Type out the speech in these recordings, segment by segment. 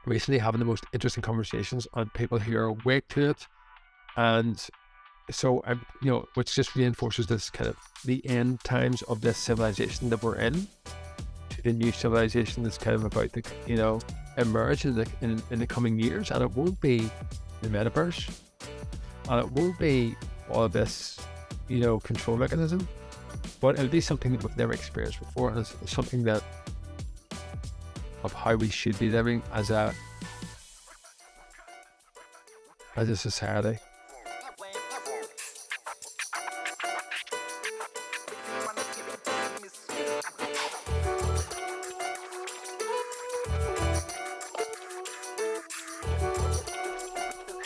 recently having the most interesting conversations on people who are awake to it. And so which just reinforces this kind of the end times of this civilization that we're in to the new civilization that's kind of about to, emerge in the coming years. And it won't be the metaverse, and it won't be all of this, control mechanism, but it'll be something that we've never experienced before. And it's something that of how we should be living as a society.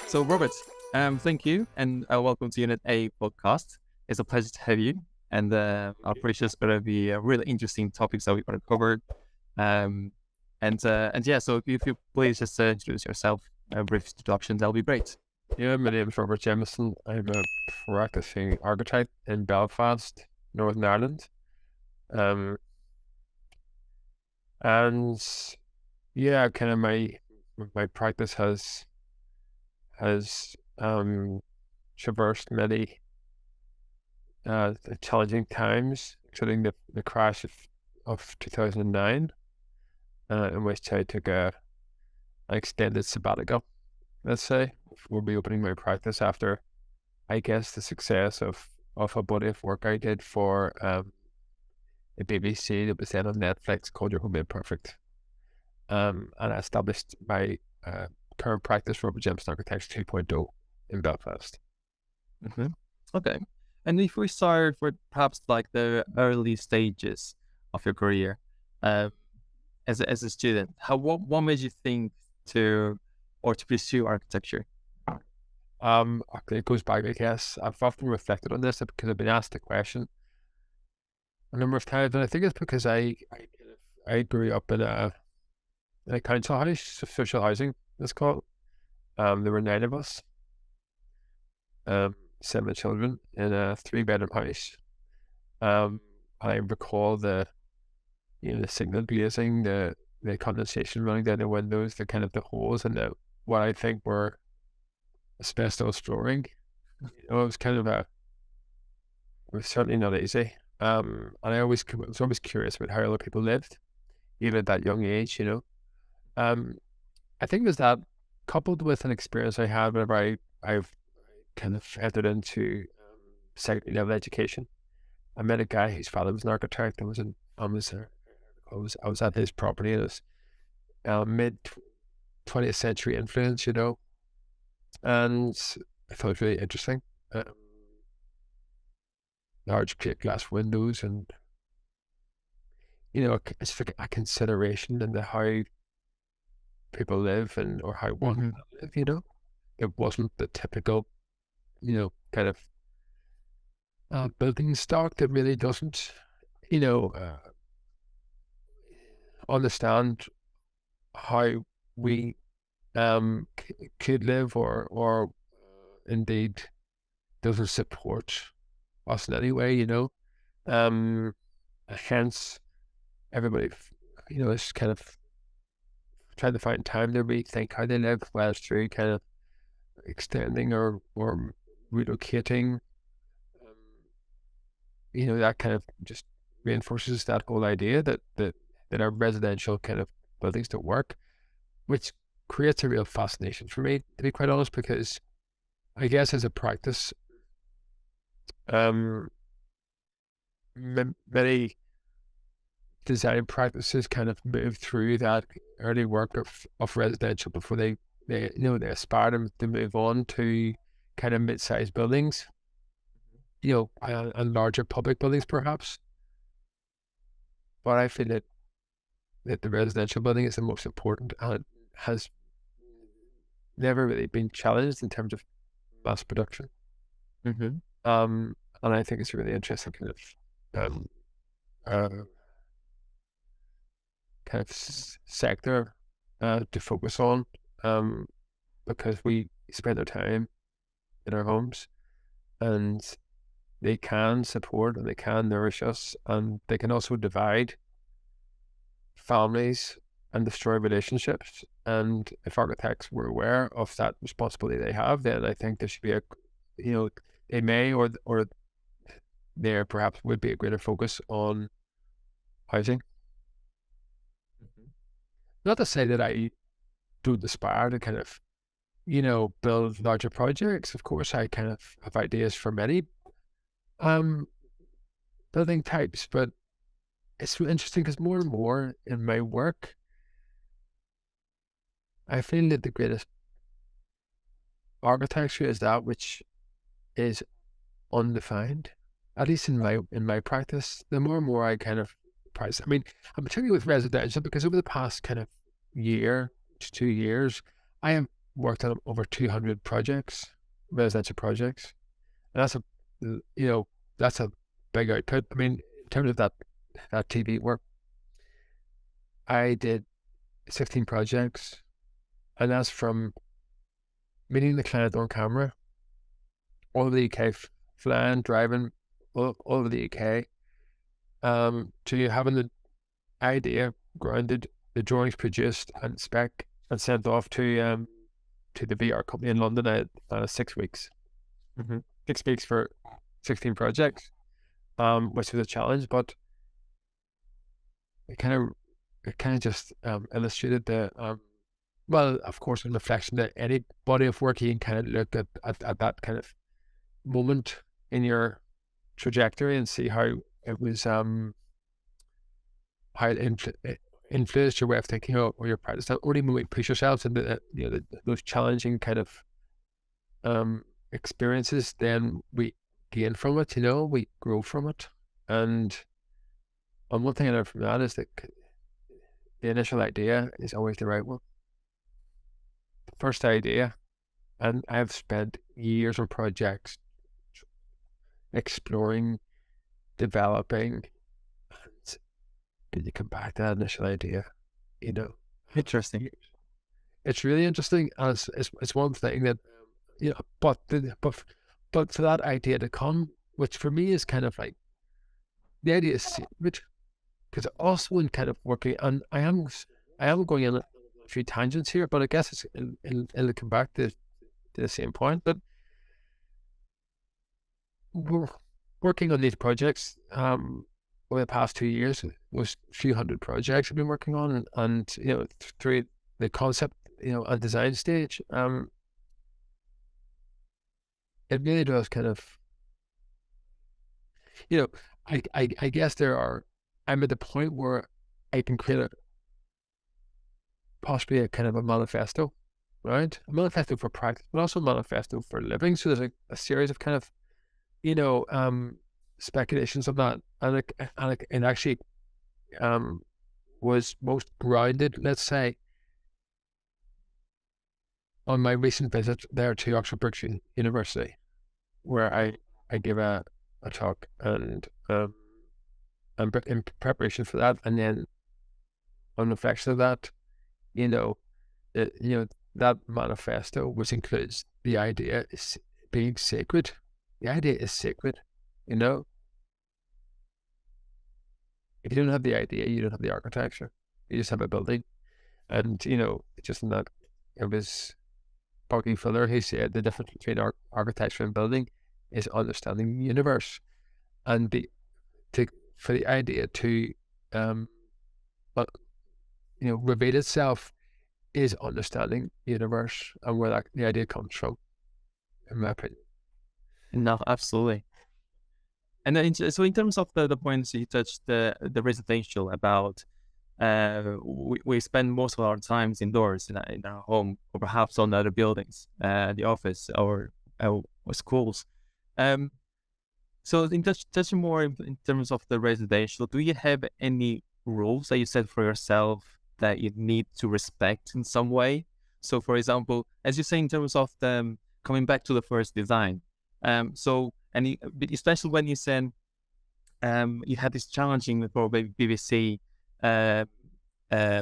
So, Robert, thank you, and welcome to Unit A podcast. It's a pleasure to have you, and I'm pretty sure it's going to be really interesting topics that we're going to cover. So if you please just introduce yourself, a brief introduction, that'll be great. Yeah, my name is Robert Jamison. I'm a practicing architect in Belfast, Northern Ireland. And yeah, kind of my practice has traversed many challenging times, including the crash of 2009, in which I took an extended sabbatical, let's say, before reopening my practice after, I guess, the success of a body of work I did for the BBC that was then on Netflix called Your Home Made Perfect. And I established my current practice, Robert Jamison Architecture 2.0, in Belfast. Mm-hmm. Okay. And if we start with perhaps like the early stages of your career, as a student, what made you think to pursue architecture? It goes back, I guess. I've often reflected on this because I've been asked the question a number of times, and I think it's because I grew up in a council house, social housing, it's called. There were 9 of us, 7 children in a 3-bedroom house. I recall the signal glazing, the condensation running down the windows, the kind of the holes, and what I think were asbestos flooring. It was kind of it was certainly not easy. And I was always curious about how other people lived, even at that young age, I think it was that, coupled with an experience I had whenever I've kind of entered into secondary level education. I met a guy whose father was an architect. I was at his property, and it was mid 20th century influence, and I thought it was really interesting. Large plate glass windows, and it's like a consideration into how people live or how one live. It wasn't the typical, kind of building stock that really doesn't, understand how we could live or indeed doesn't support us in any way, hence everybody, is kind of trying to find time to rethink how they live, whether it's through kind of extending or relocating. That kind of just reinforces that whole idea that our residential kind of buildings don't work, which creates a real fascination for me, to be quite honest, because I guess as a practice, many design practices kind of move through that early work of residential before they aspire to move on to kind of mid-sized buildings, and larger public buildings perhaps. But I feel that the residential building is the most important, and it has never really been challenged in terms of mass production. And I think it's a really interesting kind of sector to focus on, because we spend our time in our homes, and they can support and they can nourish us, and they can also divide families and destroy relationships. And if architects were aware of that responsibility they have, then I think there should be they may or there perhaps would be a greater focus on housing. Not to say that I don't aspire to kind of, build larger projects. Of course, I kind of have ideas for many um building types, but it's interesting because more and more in my work, I feel that the greatest architecture is that which is undefined. At least in my practice, the more and more I kind of practice. I mean, I'm particularly with residential because over the past kind of year to 2 years, I have worked on over 200 projects, residential projects, and that's a big output. I mean, in terms of that TV work, I did 16 projects, and that's from meeting the client on camera, all over the UK, flying, driving, all over the UK, to having the idea grounded, the drawings produced and spec and sent off to the VR company in London at 6 weeks. 6 weeks for 16 projects, which was a challenge, but it kind of just illustrated the well, of course, in reflection that any body of work you can kind of look at that kind of moment in your trajectory and see how it was how it influenced your way of thinking or your practice. That only when we push ourselves into those challenging kind of experiences, then we gain from it. We grow from it. And one thing I learned from that is that the initial idea is always the right one. The first idea, and I've spent years on projects exploring, developing, and did you come back to that initial idea? Interesting. It's really interesting, and it's one thing that but for that idea to come, which for me is kind of like the idea is sacred, because also in kind of working, and I am going in a few tangents here, but I guess it's it'll come back to the same point. But we're working on these projects over the past 2 years. It was a few hundred projects I've been working on, and through the concept and design stage, it really does kind of I guess I'm at the point where I can create possibly a kind of a manifesto, right? A manifesto for practice, but also a manifesto for living. So there's a series of kind of speculations of that, and it actually was most grounded, let's say, on my recent visit there to Oxford Brookes University, where I gave a talk, and in preparation for that, and then on reflection of that, that manifesto, which includes the idea is being sacred. The idea is sacred. If you don't have the idea, you don't have the architecture. You just have a building. And, just in that, it was Bucky Fuller who said the difference between architecture and building is understanding the universe. And for the idea to, reveal itself is understanding the universe and where the idea comes from, in my opinion. No, absolutely. And then, so in terms of the points you touched, the residential about, we spend most of our times indoors in our home, or perhaps on other buildings, the office or schools. So in touching more in terms of the residential, do you have any rules that you set for yourself that you need to respect in some way? So, for example, as you say, in terms of coming back to the first design, especially when you said you had this challenging for BBC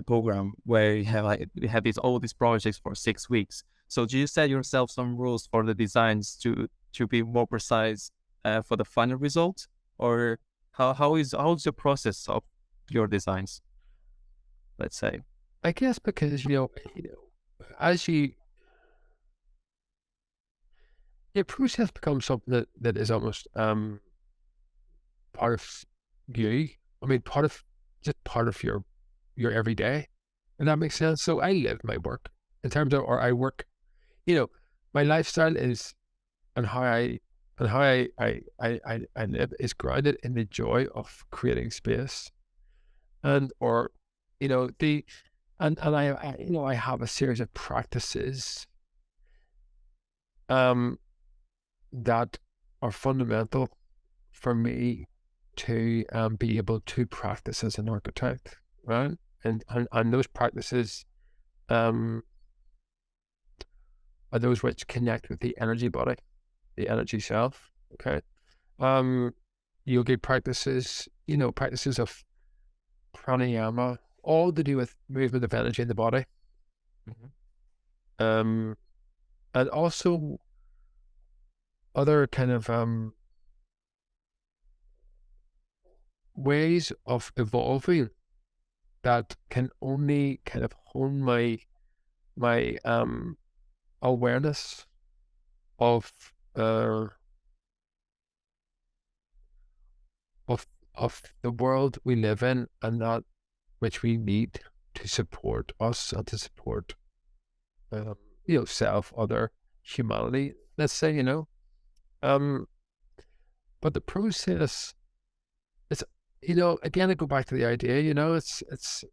program where you have all these projects for 6 weeks. So, do you set yourself some rules for the designs to be more precise for the final result, or how is the process of your designs, let's say? I guess because as your process becomes something that is almost part of you. I mean, part of your everyday, and that makes sense. So I live my work in terms of, or I work. My lifestyle is and how I live is grounded in the joy of creating space and or the and I have a series of practices um that are fundamental for me to be able to practice as an architect, right? And those practices um, are those which connect with the energy body, the energy self. Okay. Um, Yoga practices, practices of pranayama, all to do with movement of energy in the body. Um, and also other kind of ways of evolving that can only kind of hone my awareness of uh of of the world we live in and that which we need to support us and to support um, self, other, humanity, let's say, um but the process, it's again I go back to the idea, it's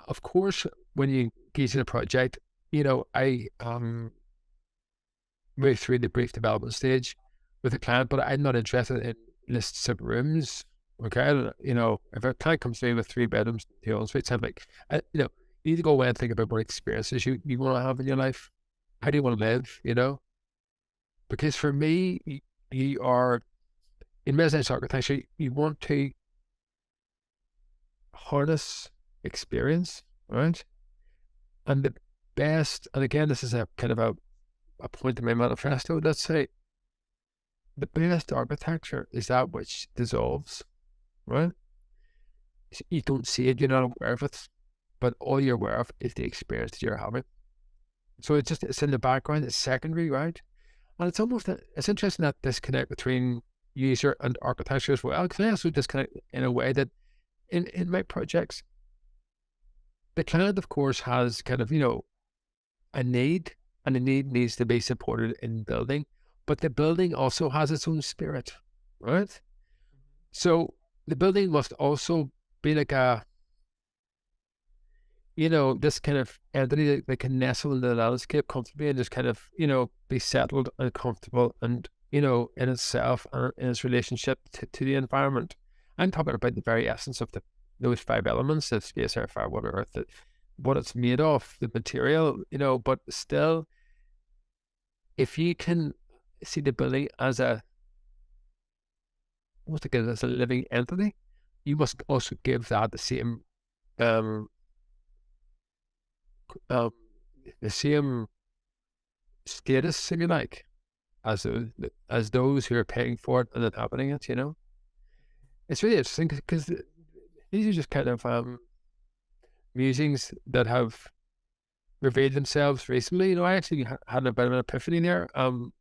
of course when you engage in a project, I move through the brief development stage with a client, but I'm not interested in lists of rooms. Okay, if a client comes through with 3 bedrooms, 2 en suites, I'm like, you need to go away and think about what experiences you want to have in your life. How do you want to live? Because for me, you are in residential architecture. You want to harness experience, right? And the best, and again, this is a kind of a point in my manifesto. Let's say the best architecture is that which dissolves, right? You don't see it, you're not aware of it, but all you're aware of is the experience that you're having. So it's in the background, it's secondary, right? And it's interesting that disconnect between user and architecture as well, because I also disconnect in a way that in my projects, the client, of course, has kind of, a need, and the need needs to be supported in building, but the building also has its own spirit, right? So the building must also be like this kind of entity that can nestle in the landscape comfortably and just kind of, be settled and comfortable and, in itself and in its relationship to the environment. I'm talking about the very essence of those 5 elements of space, air, fire, water, earth, what it's made of, the material, but still, if you can see the building as as a living entity, you must also give that um, um, the same status, if you like, as those who are paying for it and inhabiting it. It's really interesting because these are just kind of musings that have revealed themselves recently. I actually had a bit of an epiphany there on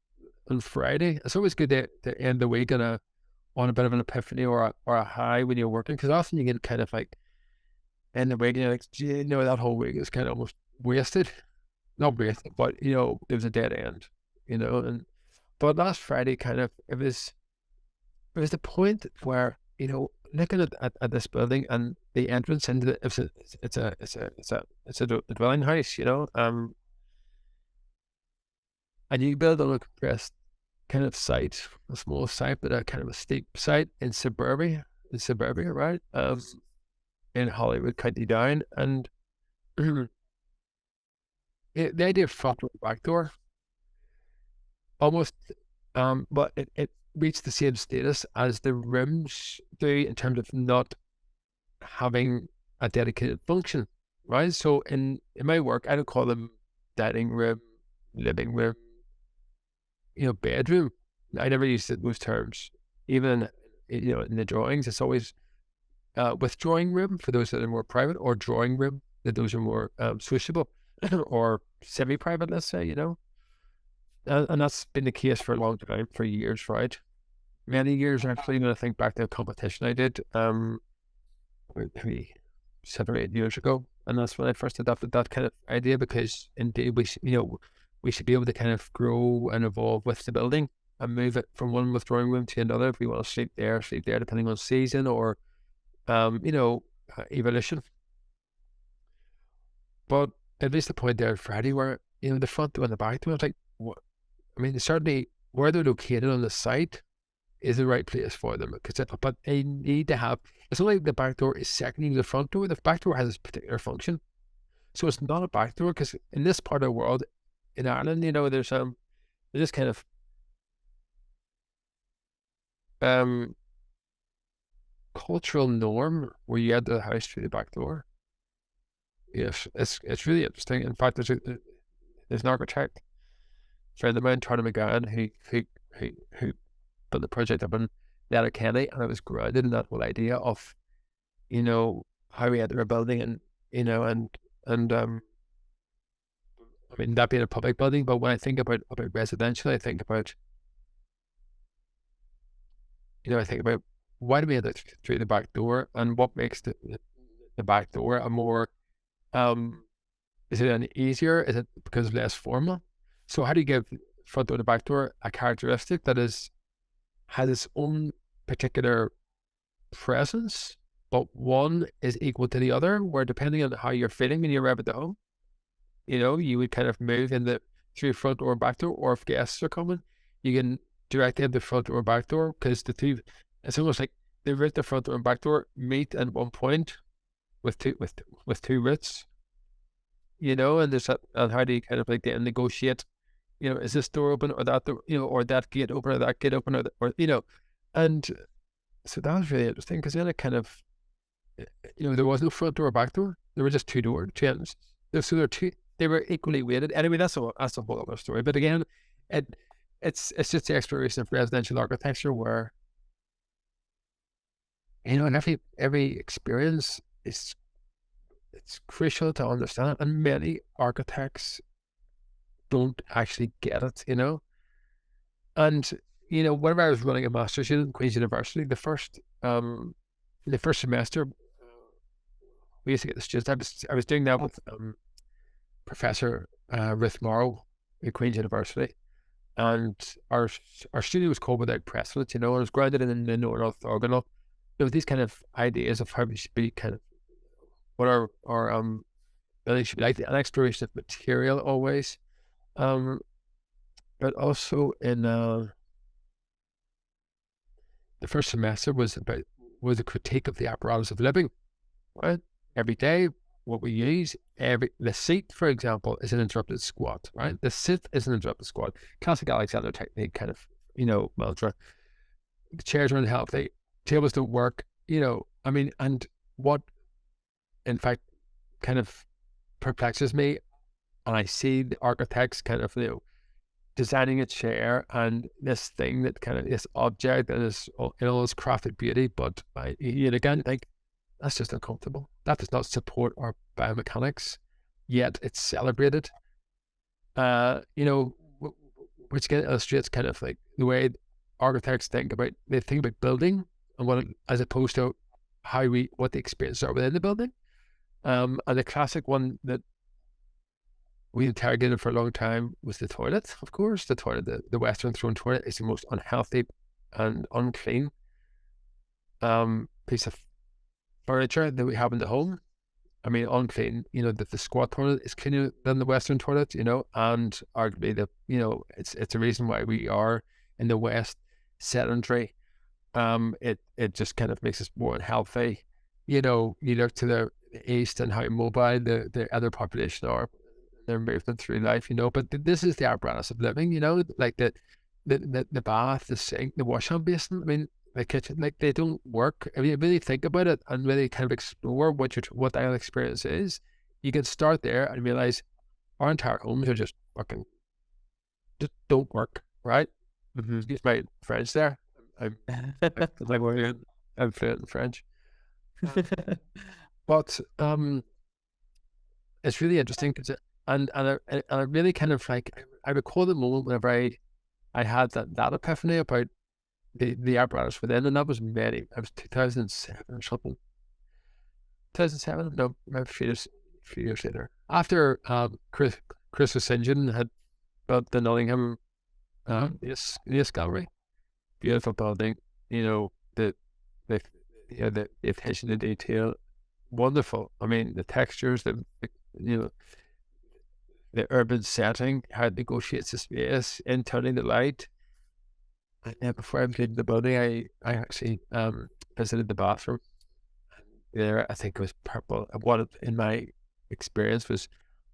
Friday. It's always good to end the week on a bit of an epiphany or a high when you're working, because often you get kind of like end the week and you're like, gee, that whole week is kind of almost wasted. Not wasted, but there was a dead end, but last Friday kind of it was the point where, looking at this building and the entrance into a dwelling house, a new build on a compressed kind of site, a small site, but a kind of a steep site in suburbia, right? In Hollywood, County Down, and the idea of front door, back door, almost, but it reached the same status as the rooms do in terms of not having a dedicated function, right? So in my work, I don't call them dining room, living room, bedroom. I never use those terms. Even in the drawings, it's always withdrawing room for those that are more private, or drawing room that those are more sociable or semi-private, let's say, and that's been the case for a long time, for years, right? Many years actually. When I think back to a competition I did, maybe 7 or 8 years ago, and that's when I first adopted that kind of idea, because indeed we should be able to kind of grow and evolve with the building and move it from one withdrawing room to another. If we want to sleep there, depending on season or evolution. But at least the point there Friday where the front door and the back door, I was like, what? I mean, certainly where they're located on the site is the right place for them, but they need to have. It's not like the back door is secondary to the front door. The back door has this particular function, so it's not a back door, because in this part of the world, in Ireland, there's this kind of cultural norm where you enter the house through the back door. Yes, it's really interesting. In fact, there's an architect friend of mine, Tony McGann, who built the project up in Letterkenny, and it was grounded in that whole idea of how we enter a building, and I mean, that being a public building. But when I think about residential, I think about why do we enter through the back door, and what makes the back door a more is it any easier? Is it because less formal? So how do you give front door to back door a characteristic that has its own particular presence, but one is equal to the other, where depending on how you're feeling when you arrive at the home, you would kind of move through front door or back door, or if guests are coming, you can direct them to front door or back door, because it's almost like the front door and back door meet at one point with two routes, and there's that, and how do you kind of like then negotiate, is this door open, or that door, or that gate open, or that gate open, or and so that was really interesting, because then it kind of, there was no front door or back door, there were just two entrances. So they were equally weighted. Anyway, that's a whole other story. But again, it's just the exploration of residential architecture, where and every experience is, it's crucial to understand, and many architects don't actually get it, And whenever I was running a master's student at Queen's University, the first semester, we used to get the students. I was doing that with Professor Ruth Morrow at Queen's University, and our studio was called Without Precedent. And it was grounded in the orthogonal. There was these kind of ideas of how we should be, kind of what our building should be like, an exploration of material always, but also in the first semester was a critique of the apparatus of living, right? Every day, what we use, the seat, for example, is an interrupted squat, right? The sit is an interrupted squat. Classic Alexander technique, kind of, mantra. The chairs are unhealthy, tables don't work, I mean, and what, in fact, kind of perplexes me, and I see the architects kind of, designing a chair and this thing that kind of, this object that is in all its crafted beauty, but again, like, that's just uncomfortable. That does not support our biomechanics, yet it's celebrated. Which again illustrates kind of like the way architects think about building, and as opposed to what the experiences are within the building. And the classic one that we interrogated for a long time was the toilet. Of course, the toilet, the Western throne toilet, is the most unhealthy and unclean piece of furniture that we have in the home. I mean, unclean. The squat toilet is cleaner than the Western toilet. And arguably it's a reason why we are in the West sedentary. It just kind of makes us more unhealthy. You look to the East and how mobile the other population are, their movement through life, but this is the apparatus of living, like the bath, the sink, the wash hand basin, I mean, the kitchen, like, they don't work. I mean, you really think about it and really kind of explore what that experience is. You can start there and realize our entire homes are just don't work, right? Mm-hmm. Excuse my French there. I'm fluent in French. But it's really interesting because and I really kind of like I recall the moment whenever I had that epiphany about the apparatus within, and that was I was 2007 or something. 2007, no, maybe a few years later. After Chris St. had built the Nottingham Yes Gallery, beautiful building. You know the the attention to detail, wonderful. I mean the textures, you know the urban setting, how it negotiates the space, in turning the light. And before I visited the building, I actually visited the bathroom. There, I think it was purple. What in my experience was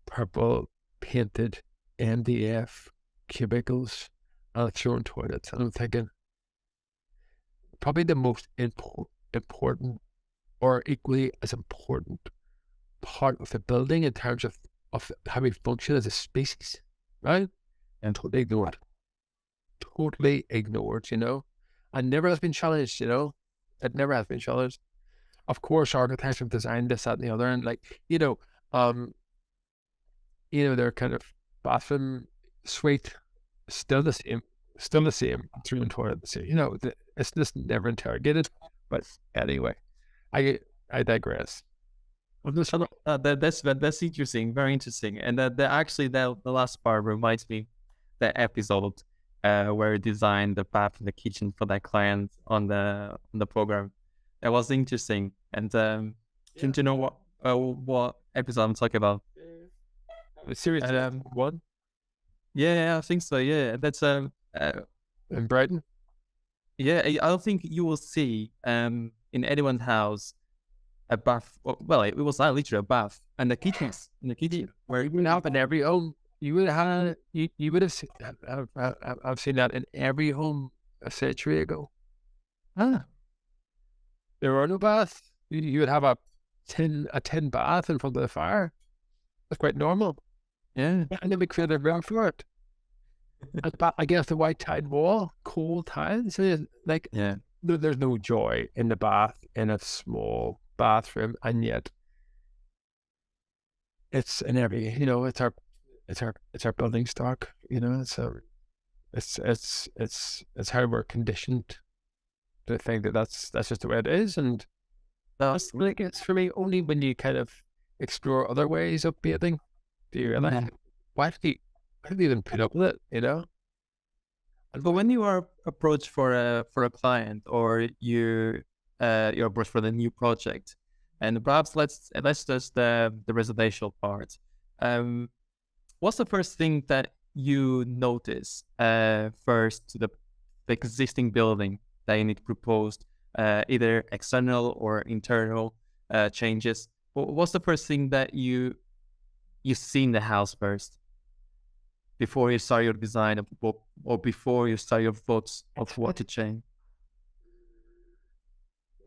purple painted MDF cubicles and a thrown toilets. And I'm thinking probably the most important or equally as important part of the building in terms of how we function as a species, right? And totally ignored. Totally ignored, you know, and never has been challenged, you know. It never has been challenged. Of course, architects have designed this, that, and the other, and like, their kind of bathroom suite still the same, through and toilet the same. You know, it's just never interrogated. But anyway, I digress. That's interesting, very interesting, and actually the last part reminds me the episode where you designed the bath in the kitchen for that client on the program. That was interesting, and do you know what episode I'm talking about? Series one. Yeah, I think so. Yeah, that's in Brighton. Yeah, I don't think you will see in anyone's house a bath. Well, it was not literally a bath, and the kitchen where you would have in every home. You would have you would have seen. I've seen that in every home a century ago. There were no baths. You would have a tin bath in front of the fire. That's quite normal. Yeah, and then we created a room for it. Against the white tile wall, cold tiles. So like, there's no joy in the bath in a small bathroom, and yet it's in every. You know, it's our building stock. You know, it's how we're conditioned to think that that's just the way it is, and that's like it's for me only when you kind of explore other ways of bathing do you realize why do you even put up with it, you know? But when you are approached for a client, or you're approached for the new project, and perhaps let's just the residential part. What's the first thing that you notice first to the existing building that you need to propose, either external or internal changes? What's the first thing that you see in the house first before you start your design, or before you start your thoughts of what to change?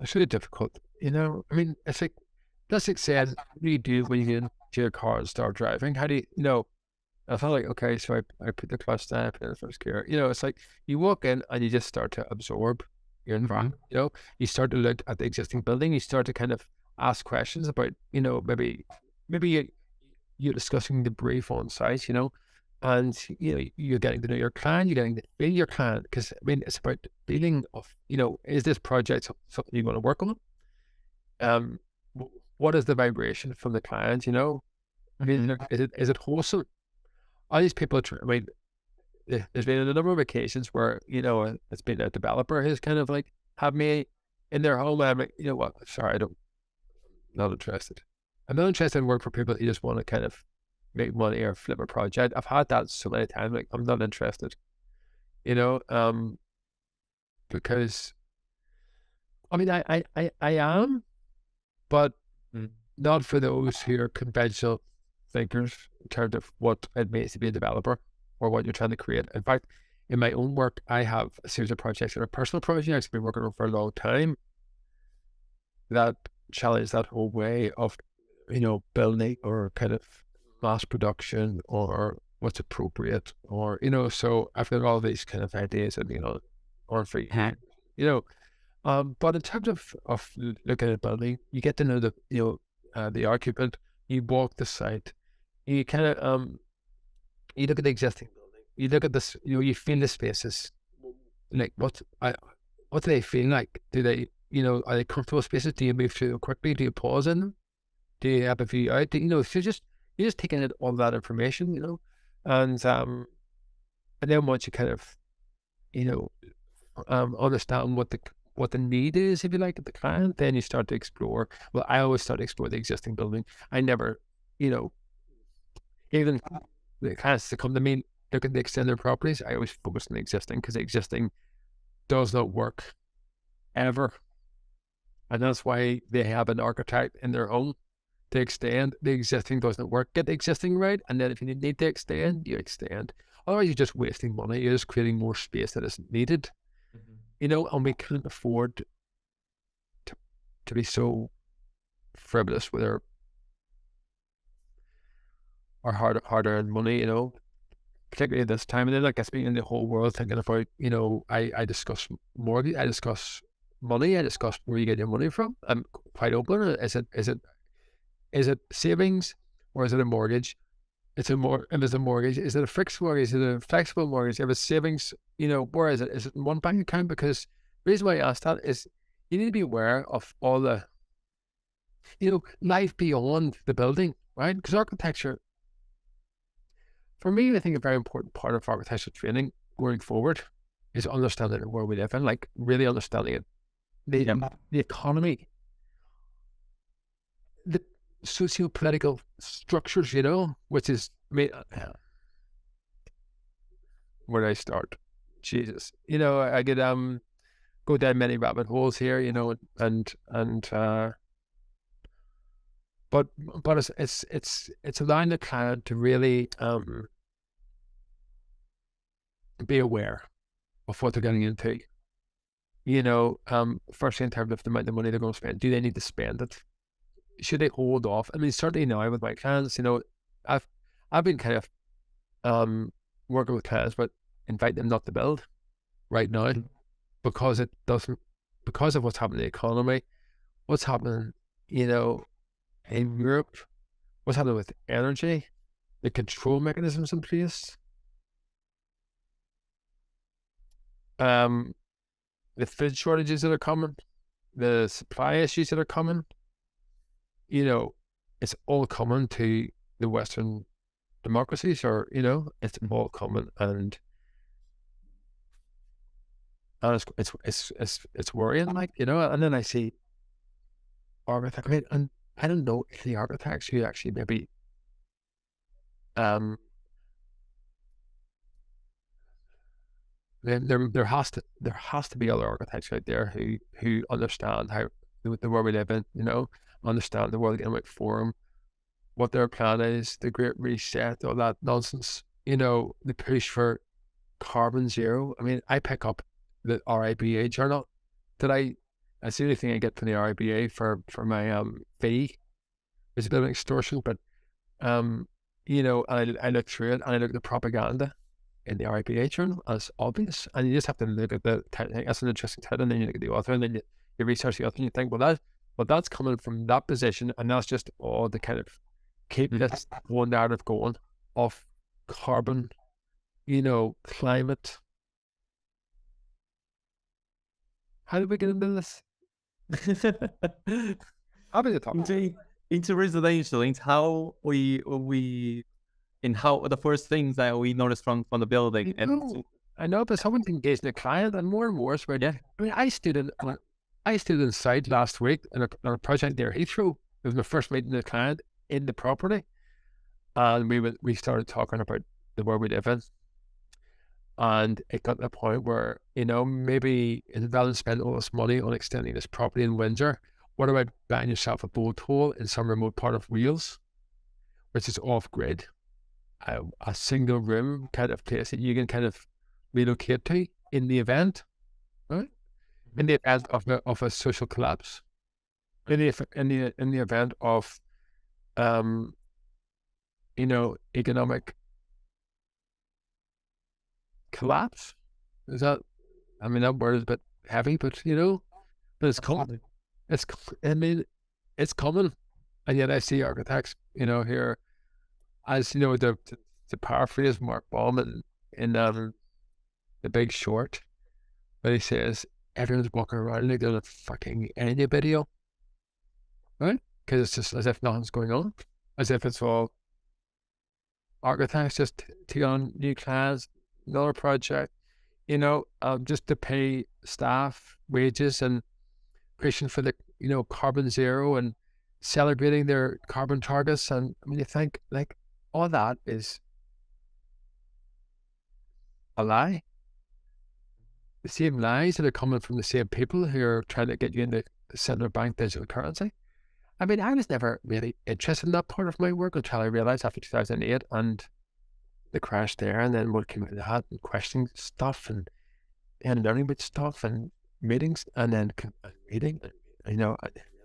It's really difficult, you know. I mean, it's like classic said, what do you do when you get into your car and start driving? How do you know? I felt like, okay, so I put the clutch down, I put in the first gear. You know, it's like you walk in and you just start to absorb your environment. You know, you start to look at the existing building. You start to kind of ask questions about, you know, maybe you're discussing the brief on site, you know, and you know you're getting to know your client, you're getting to feel your client, because I mean it's about the feeling of, you know, is this project something you want to work on? What is the vibration from the client? You know, I mean, is it wholesome? All these people, I mean, there's been a number of occasions where, you know, it's been a developer who's kind of like have me in their home, and I'm like, you know what? Sorry, not interested. I'm not interested in work for people who just want to kind of make money or flip a project. I've had that so many times. Like, I'm not interested, you know, because I mean, I am, but not for those who are conventional thinkers in terms of what it means to be a developer or what you're trying to create. In fact, in my own work, I have a series of projects that are personal projects I've been working on for a long time that challenge that whole way of, you know, building or kind of mass production or what's appropriate, or, you know, so I've got all these kind of ideas that, you know, aren't for you, you know, but in terms of looking at building, you get to know the, you know, the occupant, you walk the site, you kind of you look at the existing building, you look at this, you feel the spaces, like what do they feel like? Do they, are they comfortable spaces? Do you move through them quickly? Do you pause in them? Do you have a view out? So you're just taking in all that information, and then once you kind of, you know, understand what the need is, if you like, of the client, then you start to explore. Well, I always start to explore the existing building. I never, you know, even the clients that come to me look at the extended properties, I always focus on the existing, because the existing does not work ever. And that's why they have an architect in their home to extend. The existing doesn't work. Get the existing right, and then if you need to extend, you extend. Otherwise, you're just wasting money. You're just creating more space that isn't needed. And we can't afford to be so frivolous with our hard-earned money, particularly at this time. And then, I guess, being in the whole world thinking about, I discuss mortgage, I discuss money, I discuss where you get your money from. I'm quite open. Is it savings, or is it a mortgage? If it's a mortgage, is it a fixed mortgage? Is it a flexible mortgage? If it's savings, where is it? Is it in one bank account? Because the reason why I ask that is you need to be aware of all the, life beyond the building, right? Because architecture, for me, I think a very important part of architectural training going forward is understanding where we live and, like, really understanding it. The economy, the socio-political structures, which is, where do I start? Jesus, I could go down many rabbit holes here, but it's allowing the client to really be aware of what they're getting into. Firstly, in terms of the amount of money they're going to spend, do they need to spend it? Should they hold off? I mean, certainly now with my clients, I've been kind of working with clients, but invite them not to build right now, because because of what's happening in the economy, what's happening, in Europe, what's happening with energy, the control mechanisms in place, the food shortages that are coming, the supply issues that are coming. It's all coming to the Western democracies, or it's all coming, and it's worrying, like, and then I see architects. I mean, and I don't know if the architects who actually maybe there has to be other architects out there who understand how the world we live in, understand the World Economic Forum, what their plan is, the Great Reset, all that nonsense, the push for carbon zero. I mean, I pick up the RIBA journal. That's the only thing I get from the RIBA for my fee. It's a bit of an extortion, but and I look through it, and I look at the propaganda in the RIBA journal as obvious, and you just have to look at the title. That's an interesting title, and then you look at the author, and then you research the author, and you think, well, that's coming from that position, and that's just all the kind of keep this one narrative going of carbon, climate. How did we get into this? How did you talk into residential, into how we and how the first things that we noticed from the building? I know, but someone's engaged in a client, and more. So I mean, I stood in site last week on a project near Heathrow. It was my first meeting with a client in the property, and we started talking about the world we live in, and it got to the point where, maybe rather than spend all this money on extending this property in Windsor, what about buying yourself a boat hole in some remote part of Wales, which is off grid, a single room kind of place that you can kind of relocate to in the event, right? In the event of a social collapse, in the event of economic collapse. Is that? I mean, that word is a bit heavy, but but it's coming. It's coming. And yet I see architects, here, as to paraphrase Mark Bauman in The Big Short, but he says everyone's walking around like they're a fucking indie video, right? Because it's just as if nothing's going on, as if it's all architects just take on new clients, another project, just to pay staff wages and pushing for the carbon zero and celebrating their carbon targets. And I mean, you think like all that is a lie. The same lies that are coming from the same people who are trying to get you into central bank digital currency. I mean, I was never really interested in that part of my work until I realized after 2008 and the crash there, and then what came out of that, and questioning stuff and learning about stuff and meetings, and then reading, and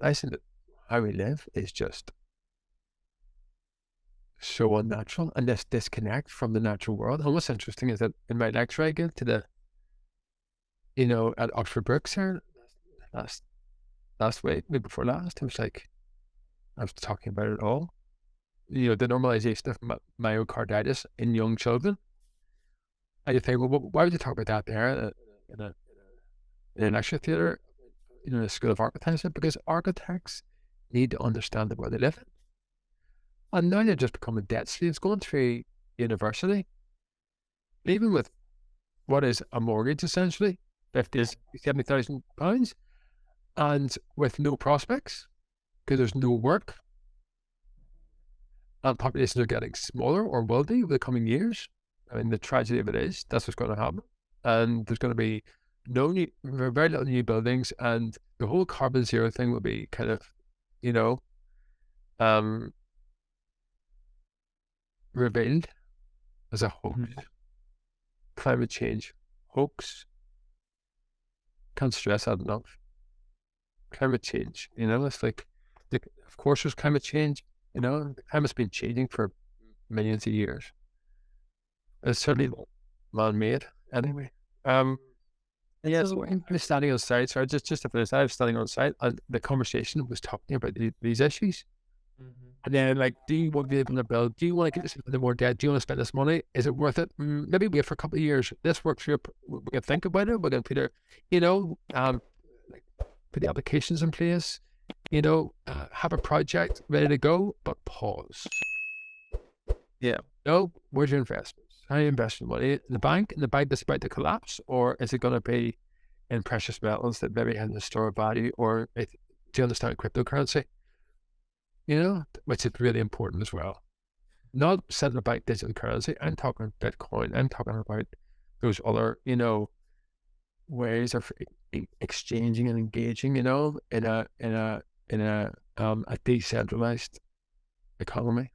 realizing that how we live is just so unnatural, and this disconnect from the natural world. And what's interesting is that in my lecture I give to the, at Oxford Brookes here last week before last, I was talking about it all. The normalization of myocarditis in young children. And you think, well, why would you talk about that there in a lecture theatre, in a school of architecture? Because architects need to understand the world they live in. And now they're just becoming debt slaves, going through university, even with what is a mortgage essentially, £70,000, and with no prospects, because there's no work. And populations are getting smaller, or will be, over the coming years. I mean, the tragedy of it is, that's what's going to happen. And there's going to be very little new buildings, and the whole carbon zero thing will be kind of, revealed as a hoax. Climate change, hoax. Can't stress that enough. Climate change, it's like, of course there's climate change, the climate's been changing for millions of years. It's certainly man-made, anyway. Yes, I was standing on site, sorry, just to finish, I was standing on site, and the conversation was talking about these issues. And then, like, do you want to be able to build? Do you want to get this more debt? Do you want to spend this money? Is it worth it? Maybe wait for a couple of years. This works for you. We can think about it. We can put it, put the applications in place, have a project ready to go, but pause. Yeah. No, where's your investments? How are you investing money? In the bank that's about to collapse? Or is it going to be in precious metals that maybe have a store of value? Or do you understand cryptocurrency? Which is really important as well. Not central bank digital currency. I'm talking Bitcoin. I'm talking about those other, ways of exchanging and engaging, in a decentralized economy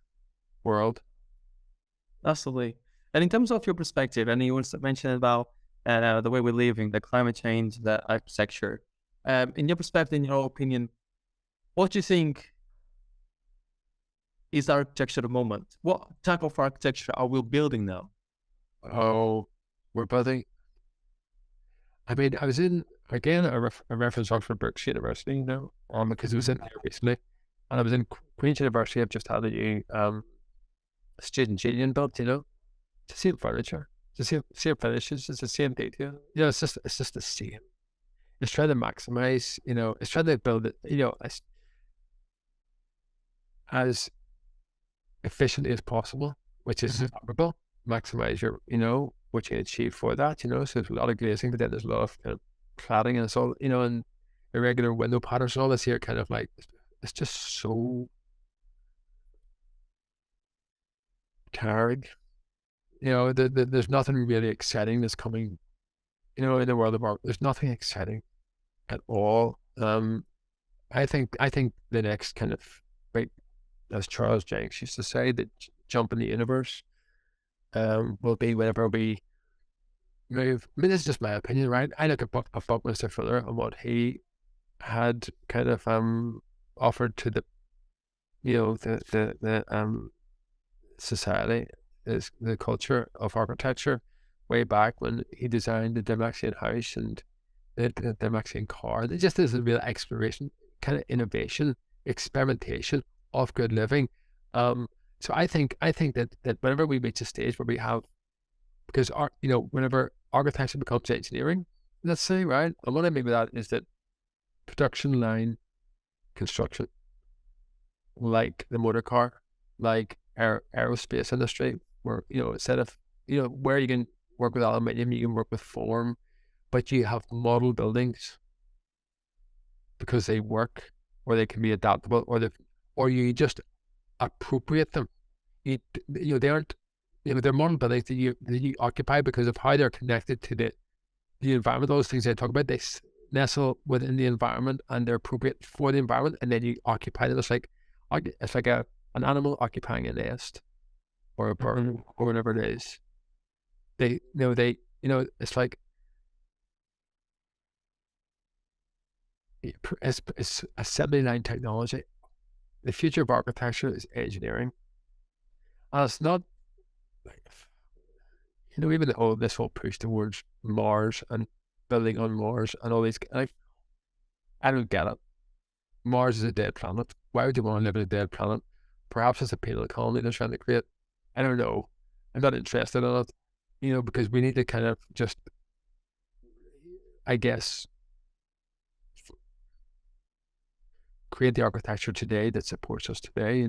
world. Absolutely. And in terms of your perspective, and you also mentioned about the way we're living, the climate change, the architecture. In your perspective, in your opinion, what do you think is architecture at the moment? What type of architecture are we building now? Oh, we're building. I mean, I was in, again, a reference Oxford Brookes University, because it was in there recently. And I was in Queen's University. I've just had a new student union built, it's the same furniture, it's the same finishes, it's the same detail. It's just the same. It's trying to maximize, it's trying to build it, as efficiently as possible, which is admirable. Maximize your, what you can achieve for that, so there's a lot of glazing, but then there's a lot of kind of cladding, and it's all, and irregular window patterns and all this here, kind of like, it's just so tiring. There's nothing really exciting that's coming, in the world of art. There's nothing exciting at all. I think the next kind of, like, as Charles Jenks used to say, the jump in the universe will be whenever we move. I mean, this is just my opinion, right? I look at Buckminster Fuller and what he had kind of offered to the society, is the culture of architecture, way back when he designed the Demaxian house and the Demaxian car. It just is a real exploration, kind of innovation, experimentation good living. So I think that whenever we reach a stage where we have, because whenever architecture becomes engineering, let's say, right, and what I mean by that is that production line construction, like the motor car, like aerospace industry, where instead of where you can work with aluminium, you can work with form, but you have model buildings because they work, or they can be adaptable, or you just appropriate them. They aren't, they're modern buildings that you occupy because of how they're connected to the environment. Those things I talk about, they nestle within the environment and they're appropriate for the environment, and then you occupy them. It's like an animal occupying a nest, or a bird, or whatever it is. It's like it's assembly line technology. The future of architecture is engineering, and it's not like, even this whole push towards Mars and building on Mars and all these. I don't get it. Mars is a dead planet. Why would you want to live in a dead planet? Perhaps it's a penal colony they're trying to create. I don't know. I'm not interested in it, because we need to kind of just, I guess, create the architecture today that supports us today,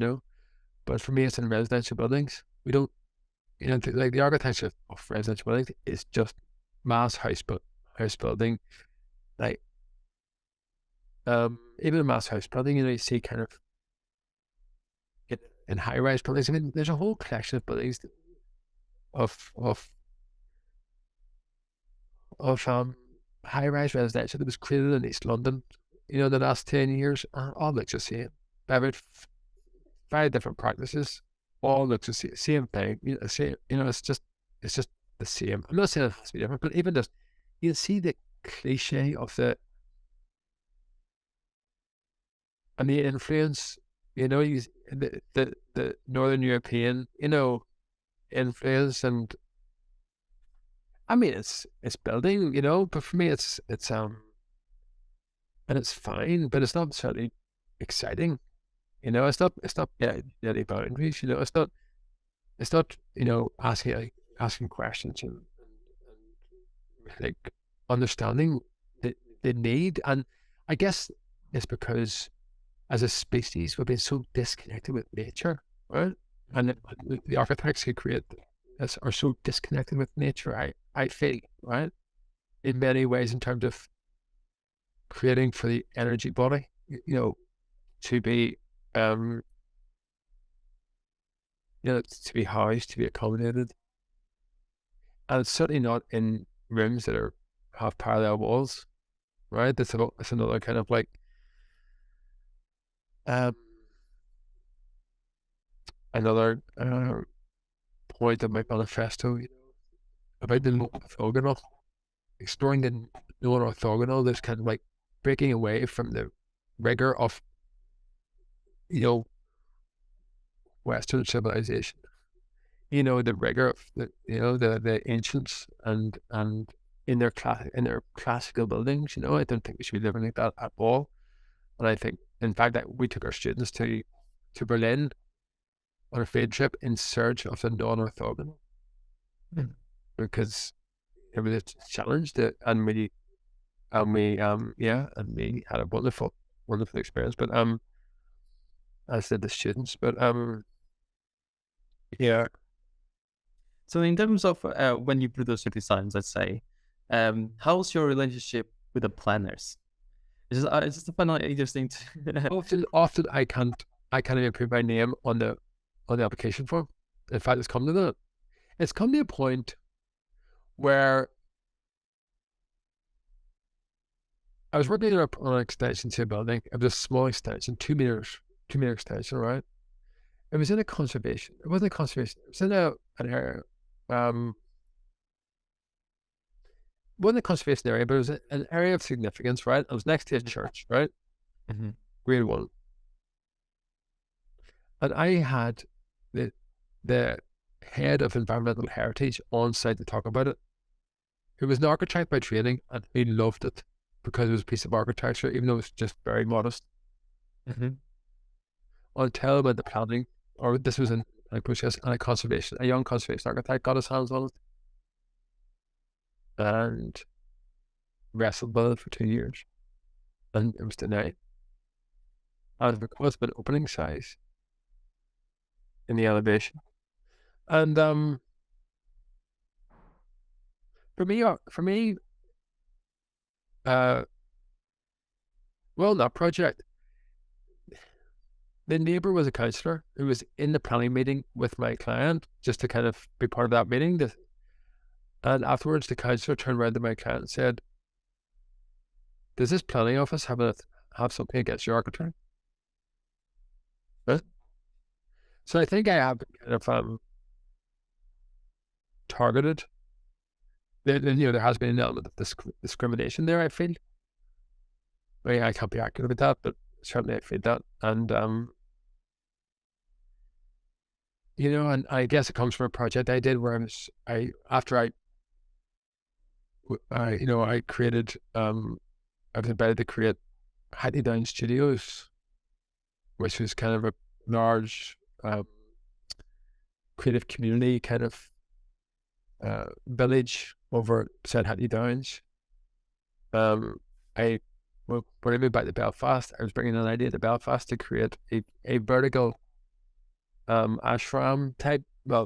But for me, it's in residential buildings. We don't, like the architecture of residential buildings is just mass house building. Like, even a mass house building, you see kind of in high-rise buildings. I mean, there's a whole collection of buildings of high-rise residential that was created in East London, the last 10 years, all looks the same. About 5 different practices, all looks the same thing. It's just the same. I'm not saying it has to be different, but even just, you see the cliche of the influence, the Northern European, influence, and I mean it's building, but for me it's and it's fine, but it's not necessarily exciting. It's not any boundaries. It's not asking questions and like understanding the need. And I guess it's because as a species we've been so disconnected with nature, right? And the architects who create this are so disconnected with nature. I feel, right, in many ways, in terms of creating for the energy body, to be to be housed, to be accommodated. And it's certainly not in rooms that have parallel walls, right? That's another kind of like another point of my manifesto, about the non-orthogonal, exploring the non-orthogonal. There's kind of like breaking away from the rigor of Western civilization, the rigor of the ancients and in their classical buildings. I don't think we should be living like that at all. And I think, in fact, that we took our students to Berlin on a field trip in search of the non-orthogonal, because it was a challenge and we had a wonderful experience. But as did the students. But yeah. So in terms of when you produce your designs, let's say, how's your relationship with the planners? It's just find it interesting. Often I can't even put my name on the application form. In fact, it's come to that. It's come to a point where I was working on an extension to a building. It was a small extension, 2 meters extension, right? It was in a conservation. It wasn't a conservation. It was in an area. Wasn't a conservation area, but it was an area of significance, right? It was next to a church, right? Mm-hmm. Grade 1. And I had the head of environmental heritage on site to talk about it, who was an architect by training, and he loved it because it was a piece of architecture, even though it was just very modest. Mm-hmm. until when the planning, or this was in like process, and a young conservation architect got his hands on it and wrestled with it for 2 years, and it was denied. And because of an opening size in the elevation, and for me, well, that project, the neighbour was a councillor who was in the planning meeting with my client just to kind of be part of that meeting. And afterwards, the councillor turned around to my client and said, "Does this planning office have something against your architect?" Huh? So I think I have kind of targeted. There has been an element of discrimination there, I feel. I mean, I can't be accurate about that, but certainly I feel that. And and I guess it comes from a project I did where I created, I was invited to create Hackney Down Studios, which was kind of a large creative community kind of village over St. Hackney Downs. When I moved back to Belfast, I was bringing an idea to Belfast to create a vertical ashram type, I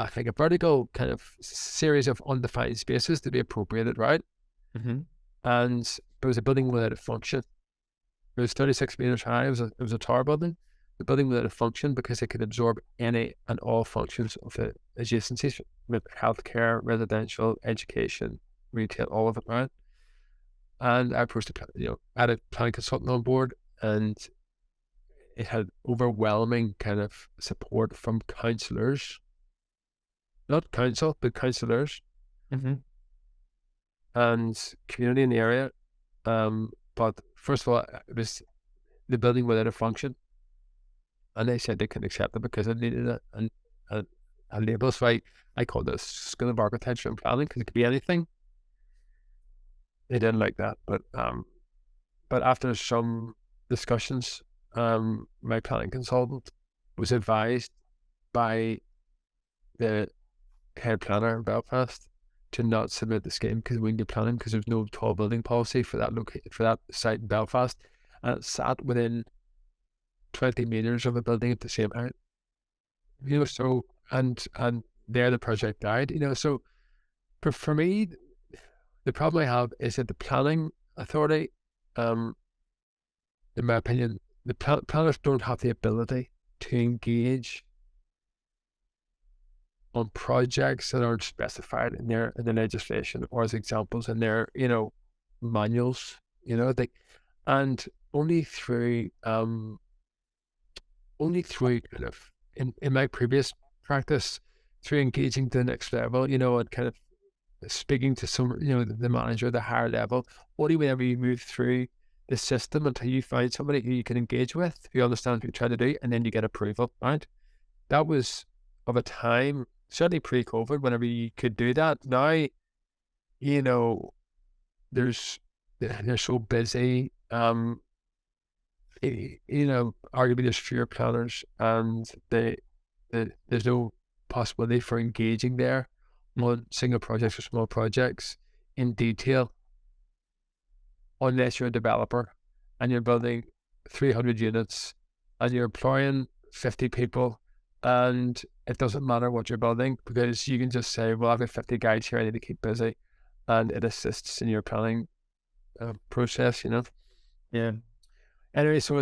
think a vertical kind of series of undefined spaces to be appropriated, right? Mm-hmm. And there was a building without a function. It was 36 meters high. It was a tower building. The building without a function because it could absorb any and all functions of the adjacencies, with healthcare, residential, education, retail, all of it, right? And I approached I had a planning consultant on board, and it had overwhelming kind of support from councillors, not council, but councillors, Mm-hmm. and community in the area. But first of all, it was the building without a function, and they said they couldn't accept it because it needed a label. So I called this School of Architecture and Planning because it could be anything. They didn't like that, but after some discussions, my planning consultant was advised by the head planner in Belfast to not submit the scheme because we need planning because there's no tall building policy for that site in Belfast, and it sat within 20 meters of a building at the same height. So and there the project died. So for me, the problem I have is that the planning authority, in my opinion, the planners don't have the ability to engage on projects that aren't specified in the legislation or as examples in their manuals. And only through kind of in my previous practice, through engaging to the next level, and kind of speaking to some, the manager, the higher level, only whenever you move through the system until you find somebody who you can engage with, who understands what you're trying to do, and then you get approval, right? That was of a time, certainly pre-COVID, whenever you could do that. Now, they're so busy. Arguably there's fewer planners, and there's no possibility for engaging there on single projects or small projects in detail, unless you're a developer and you're building 300 units and you're employing 50 people, and it doesn't matter what you're building because you can just say, well, I've got 50 guys here, I need to keep busy, and it assists in your planning process. Yeah. Anyway, so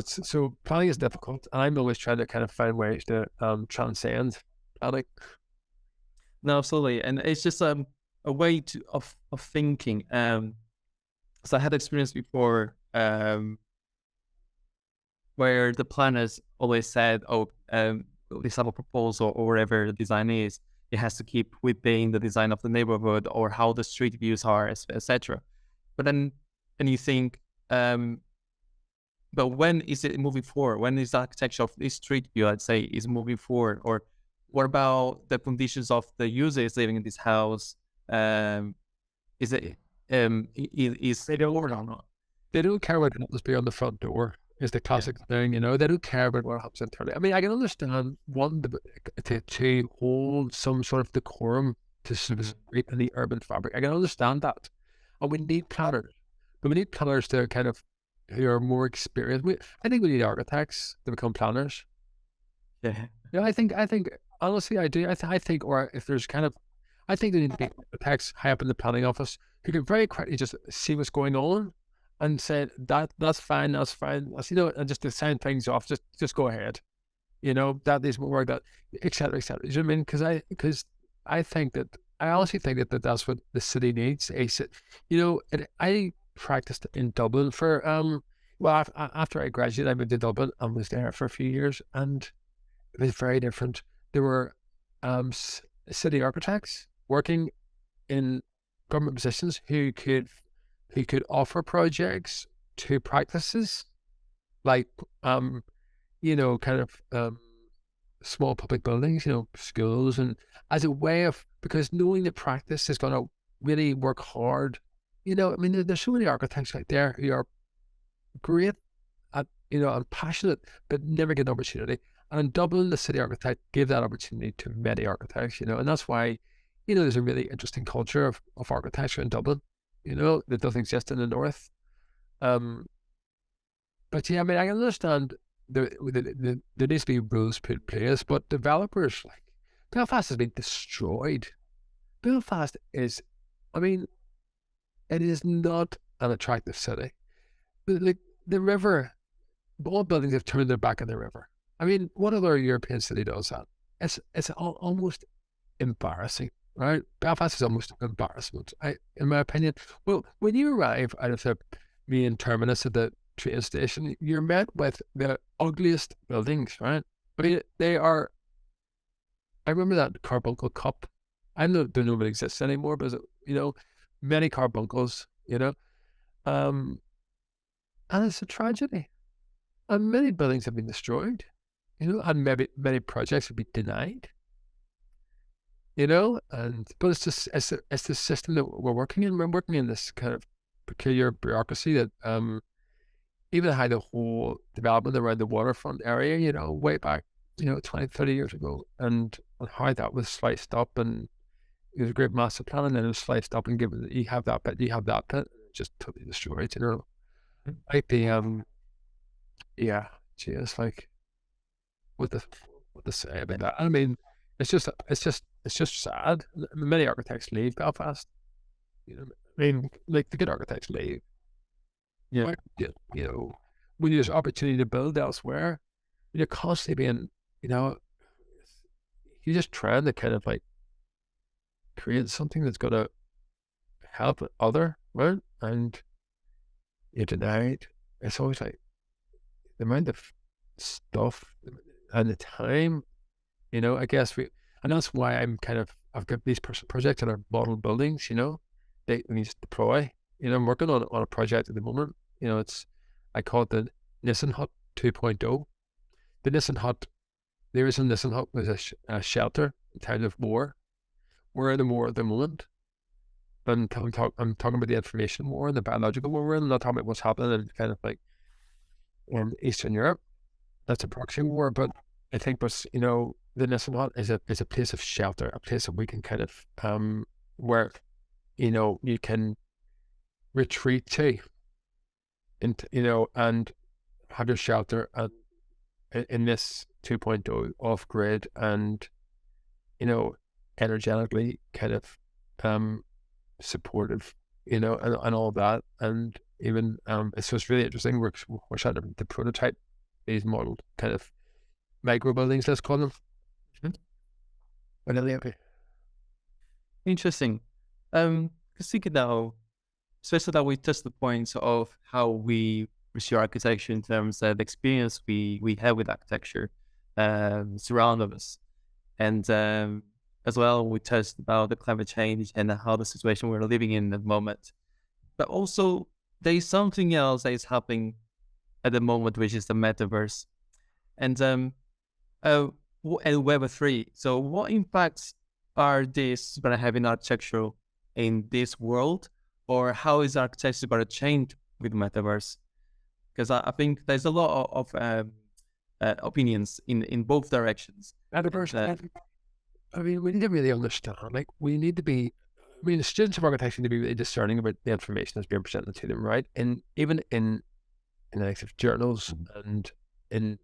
planning is difficult, and I'm always trying to kind of find ways to transcend planning. No, absolutely, and it's just a way of thinking. So I had experience before where the planners always said, "Oh, this type of proposal or whatever the design is, it has to keep within the design of the neighborhood or how the street views are, etc." But then you think, but when is it moving forward? When is the architecture of this street view, I'd say, is moving forward? Or what about the conditions of the users living in this house? Is it is They don't care what happens beyond the front door. is the classic thing. You know, they don't care about what happens internally. I mean, I can understand wanting to hold some sort of decorum to celebrate in the urban fabric. I can understand that, and we need planners, but we need planners to kind of who are more experienced. I think we need architects to become planners. Yeah. Yeah, I think honestly, I do. I think, or if there's kind of, I think there need to be architects high up in the planning office who can very quickly just see what's going on and say that's fine, that's, you know, and just to sign things off, just go ahead. You know, that is more work, that, et cetera, et cetera. You know what I mean? Because I honestly think that's what the city needs. You know, I practiced in Dublin for well, after I graduated, I moved to Dublin and was there for a few years, and it was very different. There were city architects working in government positions who could offer projects to practices like you know, kind of small public buildings, you know, schools, and as a way of, because knowing the practice is going to really work hard. You know, I mean, there's so many architects out there who are great at, you know, and passionate, but never get an opportunity. And in Dublin, the city architect gave that opportunity to many architects, you know, and that's why, you know, there's a really interesting culture of architecture in Dublin, you know, that doesn't exist in the north. Um, but yeah, I mean, I can understand there needs to be rules put in place, but developers, like, Belfast has been destroyed. Belfast is, I mean, it is not an attractive city. The river, all buildings have turned their back on the river. I mean, what other European city does that? It's almost embarrassing, right? Belfast is almost an embarrassment, in my opinion. Well, when you arrive out of the main terminus of the train station, you're met with the ugliest buildings, right? I mean, they are. I remember that carbuncle cup. I don't know if it exists anymore, but you know, many carbuncles, you know, um, and it's a tragedy. And many buildings have been destroyed, you know, and maybe many projects have been denied, you know, but it's just it's the system that we're working in. We're working in this kind of peculiar bureaucracy that even had the whole development around the waterfront area, you know, way back, you know, 20, 30 years ago, and how that was sliced up, and it was a great master plan, and then it was sliced up and given, you have that bit, just totally destroyed, you know. Like yeah, geez, like, what to say about that? I mean, it's just sad. Many architects leave Belfast, you know. I mean, like, the good architects leave. Yeah. You know, when there's opportunity to build elsewhere, you're constantly being, you know, you're just trying to kind of like create something that's going to help other, right? And you're denied. It's always like the amount of stuff and the time, you know, I guess and that's why I've got these personal projects that are model buildings, you know, we need to deploy. You know, I'm working on a project at the moment. You know, I call it the Nissan Hut 2.0. The Nissan Hut, there is a Nissan Hut was a shelter in times of war. We're in a war at the moment. I'm talking about the information war and the biological war we're in. I'm not talking about what's happening in kind of like in Eastern Europe. That's a proxy war, but I think, you know, the Nissan Hut is a place of shelter, a place that we can kind of where, you know, you can retreat to, into, you know, and have your shelter in this 2.0 off grid, and, you know, energetically kind of supportive, you know, and all that. And even it's really interesting. We're starting to prototype these model kind of micro buildings, let's call them. But anyway, Interesting. Because thinking now, especially that we touched the points of how we pursue architecture in terms of the experience we have with architecture surrounding us. And as well, we touched about the climate change and how the situation we're living in at the moment. But also, there is something else that is happening at the moment, which is the metaverse. And and Web3. So what impacts are these going to have in architecture in this world? Or how is architecture going to change with metaverse? Because I think there's a lot of opinions in both directions. Metaverse, And, I mean, we need to really understand, like, we need to be, I mean, the students of architecture need to be really discerning about the information that's being presented to them, right? And even in the likes of journals and in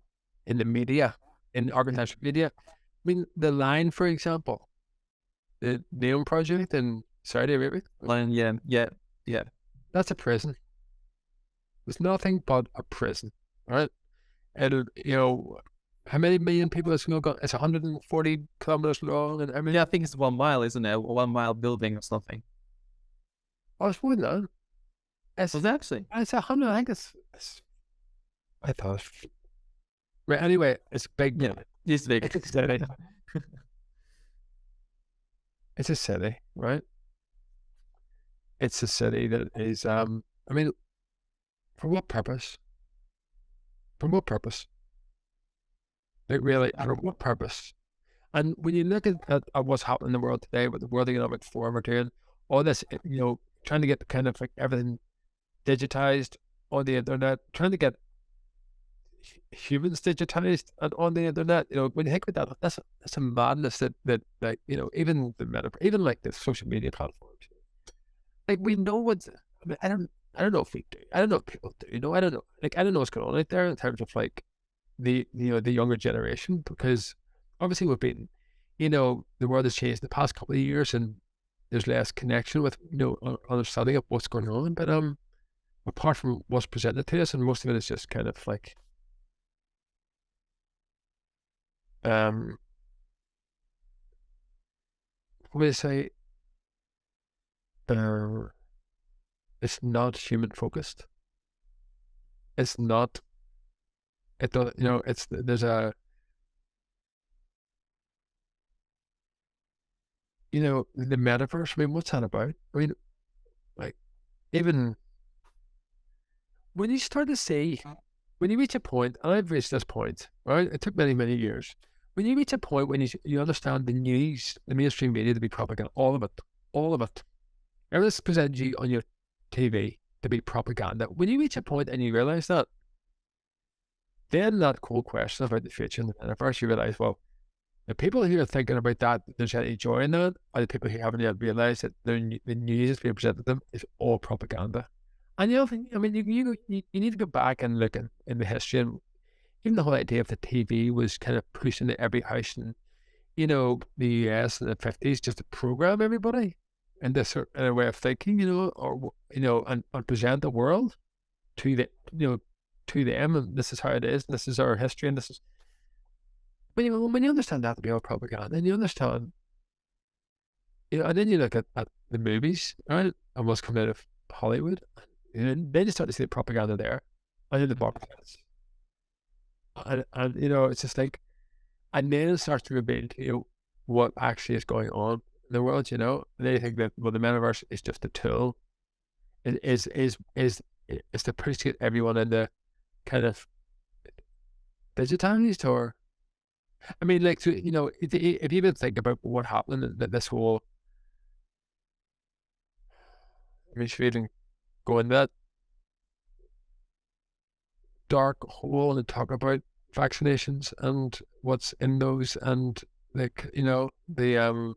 the media, in architecture media. I mean, the line, for example, the Neon project in Saudi Arabia, yeah. that's a prison. It's nothing but a prison, right? And how many million people is going to go? It's 140 kilometers long, and I mean, Yeah, I think it's 1 mile, isn't it? A 1 mile building or something. oh, it's more than that. It's Was it actually? it's 100. I think it's I thought. Right. Anyway, it's big. Yeah, it's big. It's a city. It's a city, right? It's a city that is. I mean, for what purpose? For what purpose? Like really, for what purpose? And when you look at what's happening in the world today, what the World Economic Forum are doing, all this, trying to get kind of like everything digitized on the internet, trying to get humans digitized and on the internet. When you think about that, that's a madness that like even the even like the social media platforms. Like we know what's. I mean, I don't know if we do. I don't know if people do. I don't know. Like I don't know what's going on out there in terms of like the younger generation, because obviously we've been, the world has changed the past couple of years and there's less connection with understanding of what's going on. But apart from what's presented to us, and most of it is just kind of like what would I say? It's not human focused. It's not. It does. It's there's a. The metaverse. I mean, what's that about? I mean, like even when you start to see, when you reach a point, and I've reached this point, right? It took many, many years. When you reach a point when you understand the news, the mainstream media to be propaganda, all of it, everything's presented to you on your TV to be propaganda. When you reach a point and you realize that, then that cool question about the future and the metaverse, you realize, well, the people who are thinking about that, there's any joy in that, are the people who haven't yet realized that the news that's being presented to them is all propaganda. And I mean, you need to go back and look in the history, and even the whole idea of the TV was kind of pushed into every house in, the US in the 50s just to program everybody in this sort of way of thinking, and present the world to to them, and this is how it is, and this is our history, and this is. When you understand that to be all propaganda, then you understand, and then you look at the movies, right, and what's coming out of Hollywood, and then you start to see the propaganda there, and then the box office. And it's just like, and then it starts to reveal to you what actually is going on in the world, and then you think that, well, the metaverse is just a tool. It is to push get everyone into kind of digitized, or I mean, like, so, if you even think about what happened in this whole, I mean, should we even go into that dark hole and talk about vaccinations and what's in those, and like, the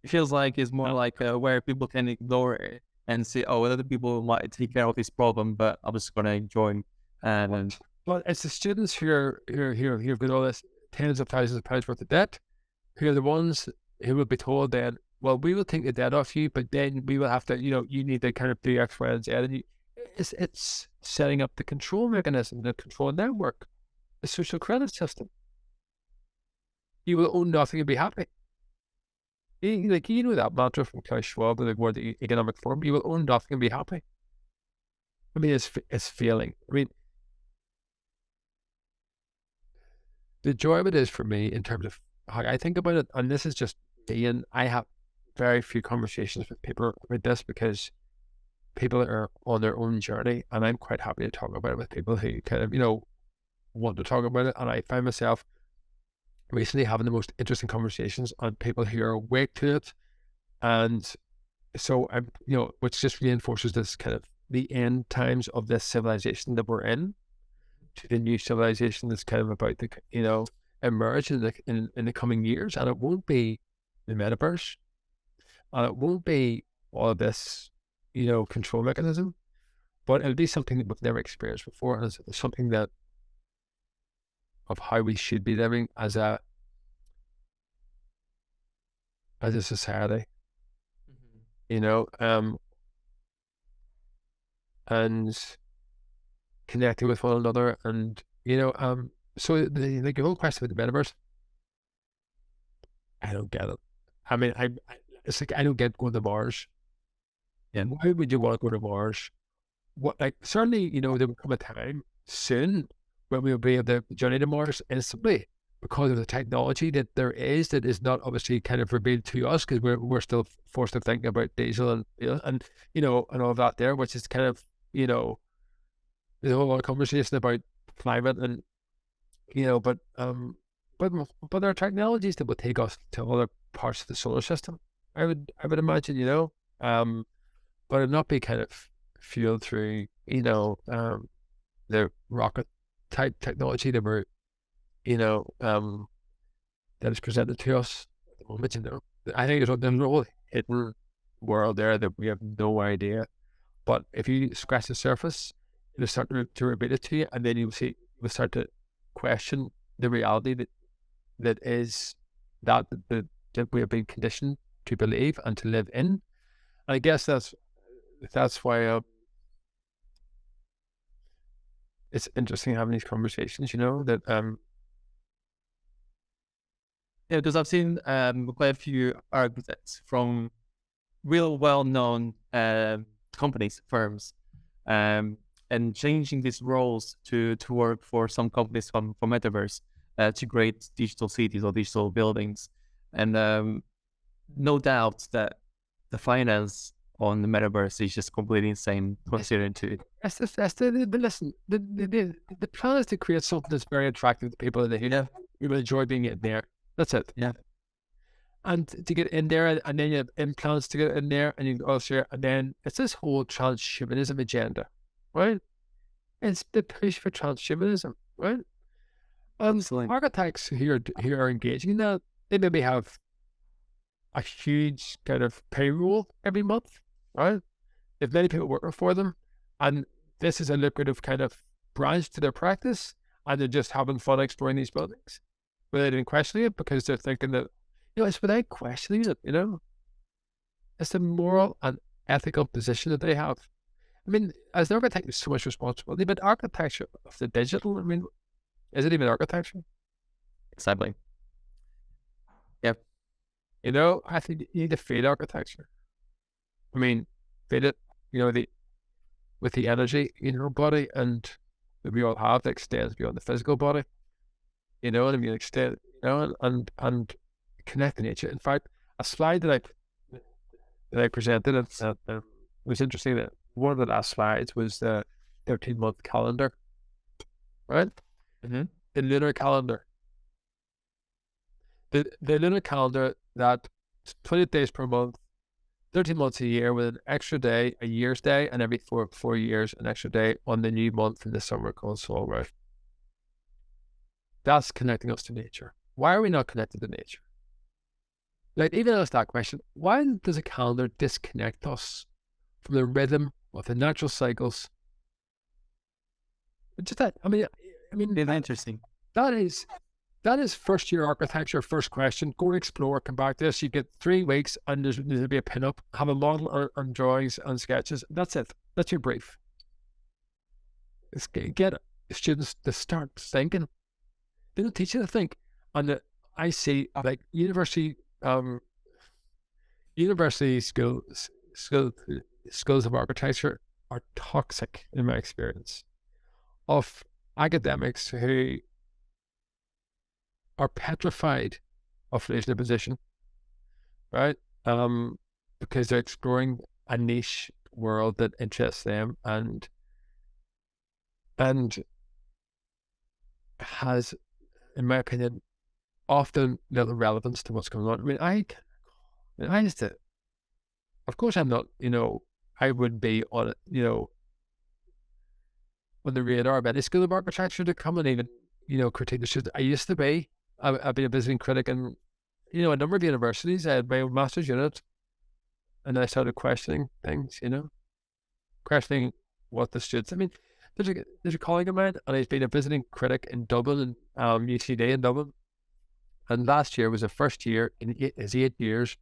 It feels like it's more like where people can ignore it and say, oh, other people might take care of this problem, but I'm just going to join. And well, it's the students who've got all this tens of thousands of pounds worth of debt, who are the ones who will be told then, well, we will take the debt off you, but then we will have to, you need to kind of do X, Y, and Z. And it's setting up the control mechanism, the control network, the social credit system. You will own nothing and be happy. That mantra from Klaus Schwab, the World Economic Forum, you will own nothing and be happy. I mean, it's failing. I mean, the joy of it is for me in terms of how I think about it, and this is just me, and I have very few conversations with people about this because people are on their own journey, and I'm quite happy to talk about it with people who kind of, want to talk about it. And I find myself recently having the most interesting conversations on people who are awake to it and so I'm, which just reinforces this kind of the end times of this civilization that we're in to the new civilization that's kind of about to, emerge in the coming years. And it won't be the metaverse, and it won't be all of this, control mechanism, but it'll be something that we've never experienced before. And it's something that of how we should be living as a society, and connecting with one another. And, so the whole question with the metaverse, I don't get it. I mean, it's like, I don't get going to Mars. And why would you want to go to Mars? What, like, certainly, there will come a time soon when we'll be able to journey to Mars instantly because of the technology that there is that is not obviously kind of revealed to us, because we're still forced to think about diesel and, and all of that there, which is kind of, there's a whole lot of conversation about climate and, but there are technologies that will take us to other parts of the solar system. I would imagine, but it'd not be kind of fueled through, the rocket type technology that we're, that is presented to us at the moment. I think there's a whole hidden world there that we have no idea. But if you scratch the surface, it'll start to reveal it to you, and then you'll start to question the reality that is that we have been conditioned to believe and to live in. And I guess that's why it's interesting having these conversations. That Yeah, because I've seen quite a few architects from real well-known companies, firms, and changing these roles to work for some companies from Metaverse to create digital cities or digital buildings. And no doubt that the finance on the Metaverse is just completely insane considering to that's listen. The plan is to create something that's very attractive to people that you will enjoy being in there. That's it. Yeah. And to get in there, and then you have implants to get in there, and you go share, and then it's this whole transhumanism agenda, right? It's the push for transhumanism, right? Architects who are engaging in that, they maybe have a huge kind of payroll every month, right? If many people working for them, and this is a lucrative kind of branch to their practice, and they're just having fun exploring these buildings without even questioning it, because they're thinking that, it's without questioning it, it's a moral and ethical position that they have. I mean, as an architect, there's so much responsibility, but architecture of the digital, I mean, is it even architecture? Exactly. Yep. I think you need to feed architecture. I mean, feed it, with the energy in your body, and that we all have that extends beyond the physical body. And I mean, extend, and connect to nature. In fact, a slide that I presented, it was interesting that one of the last slides was the 13-month calendar, right? Mm-hmm. The lunar calendar. The lunar calendar, that 20 days per month, 13 months a year, with an extra day, a year's day, and every 4 years, an extra day on the new month in the summer called Sol, right? That's connecting us to nature. Why are we not connected to nature? Like, even ask that question, why does a calendar disconnect us from the rhythm of the natural cycles? Just that, I mean, it's interesting. That is first year architecture. First question, go and explore, come back to this. You get 3 weeks, and there'll be a pin-up, have a model and drawings and sketches. That's it. That's your brief. Get students to start thinking. They don't teach you to think. And I see, like, university schools of architecture are toxic, in my experience, of academics who are petrified of losing a position, right? Because they're exploring a niche world that interests them and has, in my opinion, often little relevance to what's going on. I mean, I used to Of course, I'm not, I would be on it, on the radar of any school of architecture to come and even, critique the students. I used to be, I've been a visiting critic in, a number of universities. I had my own master's unit, and I started questioning things, questioning what the students, I mean, there's a colleague of mine, and he's been a visiting critic in Dublin, UCD in Dublin. And last year was the first year in his 8 years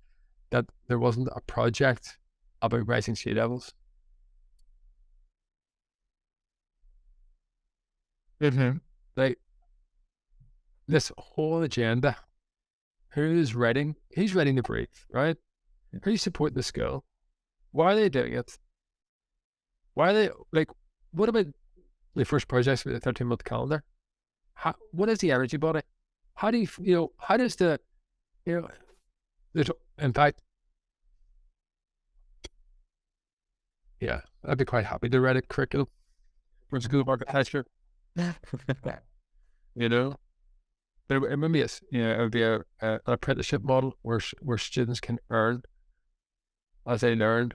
that there wasn't a project about rising sea levels. Like, this whole agenda, who's writing the brief, right? Who's supporting the school? Why are they doing it? Why are they, what about the first projects with the 13-month calendar? What is the energy body? How do how does the, there's, in fact, yeah, I'd be quite happy to write a curriculum for school of architecture. But it would be it would be an apprenticeship model where students can earn as they learn,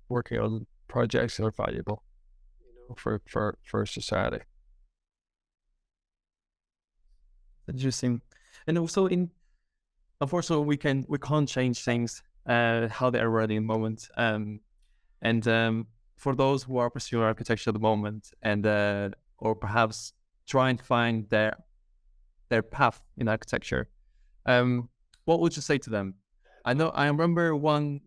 working on projects that are valuable, for society. Interesting. And also, unfortunately, we can't change things how they are already in the moment. And for those who are pursuing architecture at the moment, and or perhaps try and find their path in architecture, what would you say to them? I remember one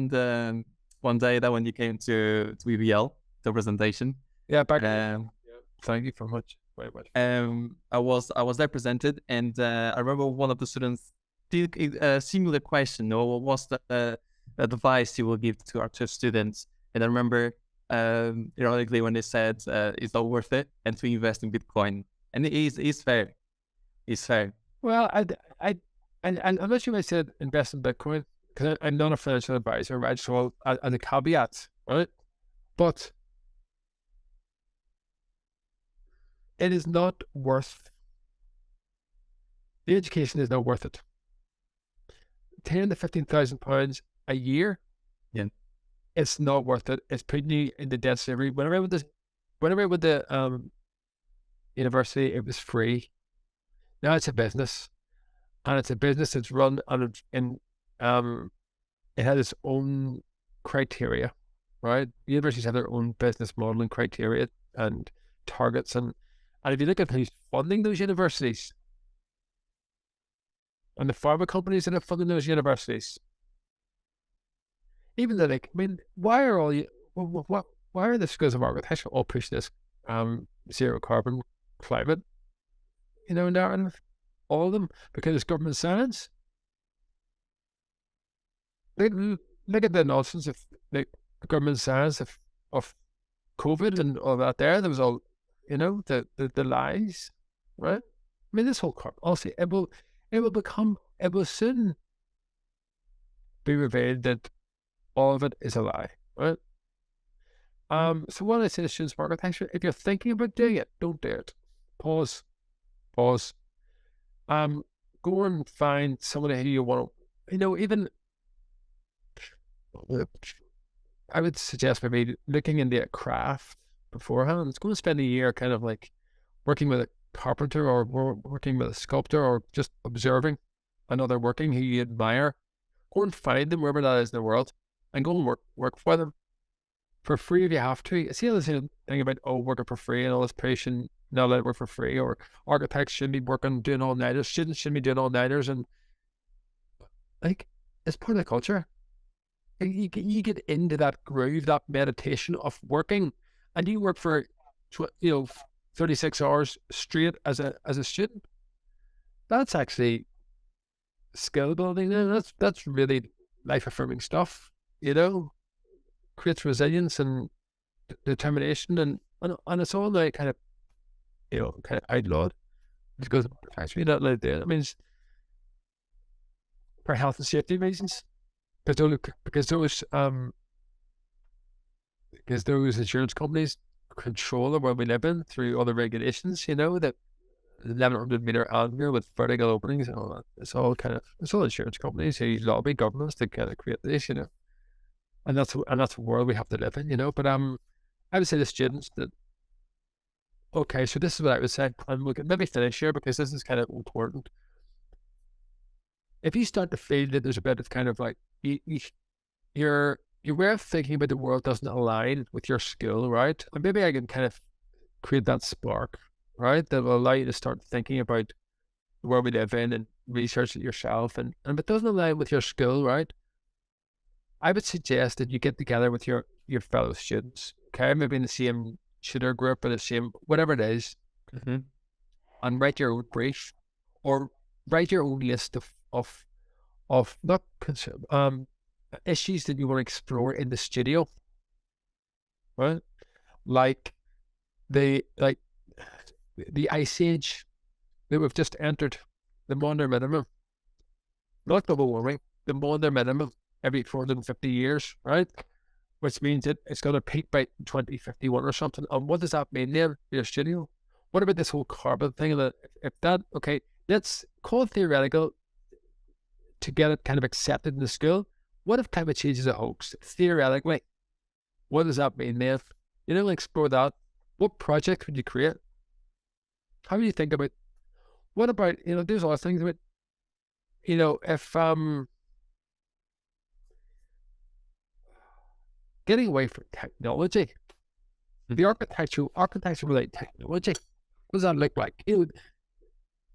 day that when you came to EVL, the presentation. Yeah, back. Thank you very much. I was there presented, and I remember one of the students did a similar question. What was the advice you will give to our students? And I remember, ironically, when they said it's not worth it and to invest in Bitcoin, and it's fair. It's fair. Well, and unless you might say invest in Bitcoin, because I'm not a financial advisor, right? So as a caveat, right? But it is not worth, the education is not worth it. 10 to 15,000 pounds a year. Yeah. It's not worth it. It's putting you into debt slavery. Whenever I went with the university, it was free. Now it's a business, and it's a business that's run and it has its own criteria, right? Universities have their own business model and criteria and targets, and if you look at who's funding those universities and the pharma companies that are funding those universities, even though why are the schools of architecture all pushing this zero carbon climate, narrative? All of them, because it's government science. Look at the nonsense of the government science of COVID and all that. There was all, the lies, right? I mean, this whole also it will soon be revealed that all of it is a lie, right? So what I say to students of architecture, if you're thinking about doing it, don't do it. Pause. Go and find somebody who you want to, even, I would suggest maybe looking into a craft beforehand. It's going to spend a year kind of like working with a carpenter or working with a sculptor or just observing another working who you admire. Go and find them wherever that is in the world and go and work for them for free if you have to. See how this thing about working for free and all this push and not let it work for free, or architects shouldn't be doing all-nighters, students shouldn't be doing all-nighters, and it's part of the culture. You get into that groove, that meditation of working, and you work for 36 hours straight as a student. That's actually skill building. That's really life affirming stuff. Creates resilience and determination, and it's all like kind of outlawed. It goes actually not allowed there. I mean, for health and safety reasons, because those insurance companies control the world we live in through other regulations. That 1100-meter angle with vertical openings and all that. It's all insurance companies who lobby governments to kind of create this. and that's a world we have to live in, you know. But I would say to students that, okay, so this is what I would say, and we can maybe finish here because this is kind of important. If you start to feel that there's a bit of kind of like your way of thinking about the world doesn't align with your school, right? And maybe I can kind of create that spark, right? That will allow you to start thinking about the world we live in and research it yourself. And if it doesn't align with your school, right? I would suggest that you get together with your fellow students, okay? Maybe in the same tutor group or the same, whatever it is, and write your own brief or write your own list of not issues that you want to explore in the studio, right? Like the ice age that we've just entered, the modern minimum, not global warming, the modern minimum every 450 years, right? Which means it's going to peak by 2051 or something. And what does that mean then for your studio? What about this whole carbon thing? That if that, okay, let's call it theoretical to get it kind of accepted in the school. What if climate change is a hoax? Theoretically, what does that mean, man? You know, explore that. What project would you create? How do you think about, what about, you know, there's a lot of things about, you know, if getting away from technology, the architecture related technology, what does that look like? You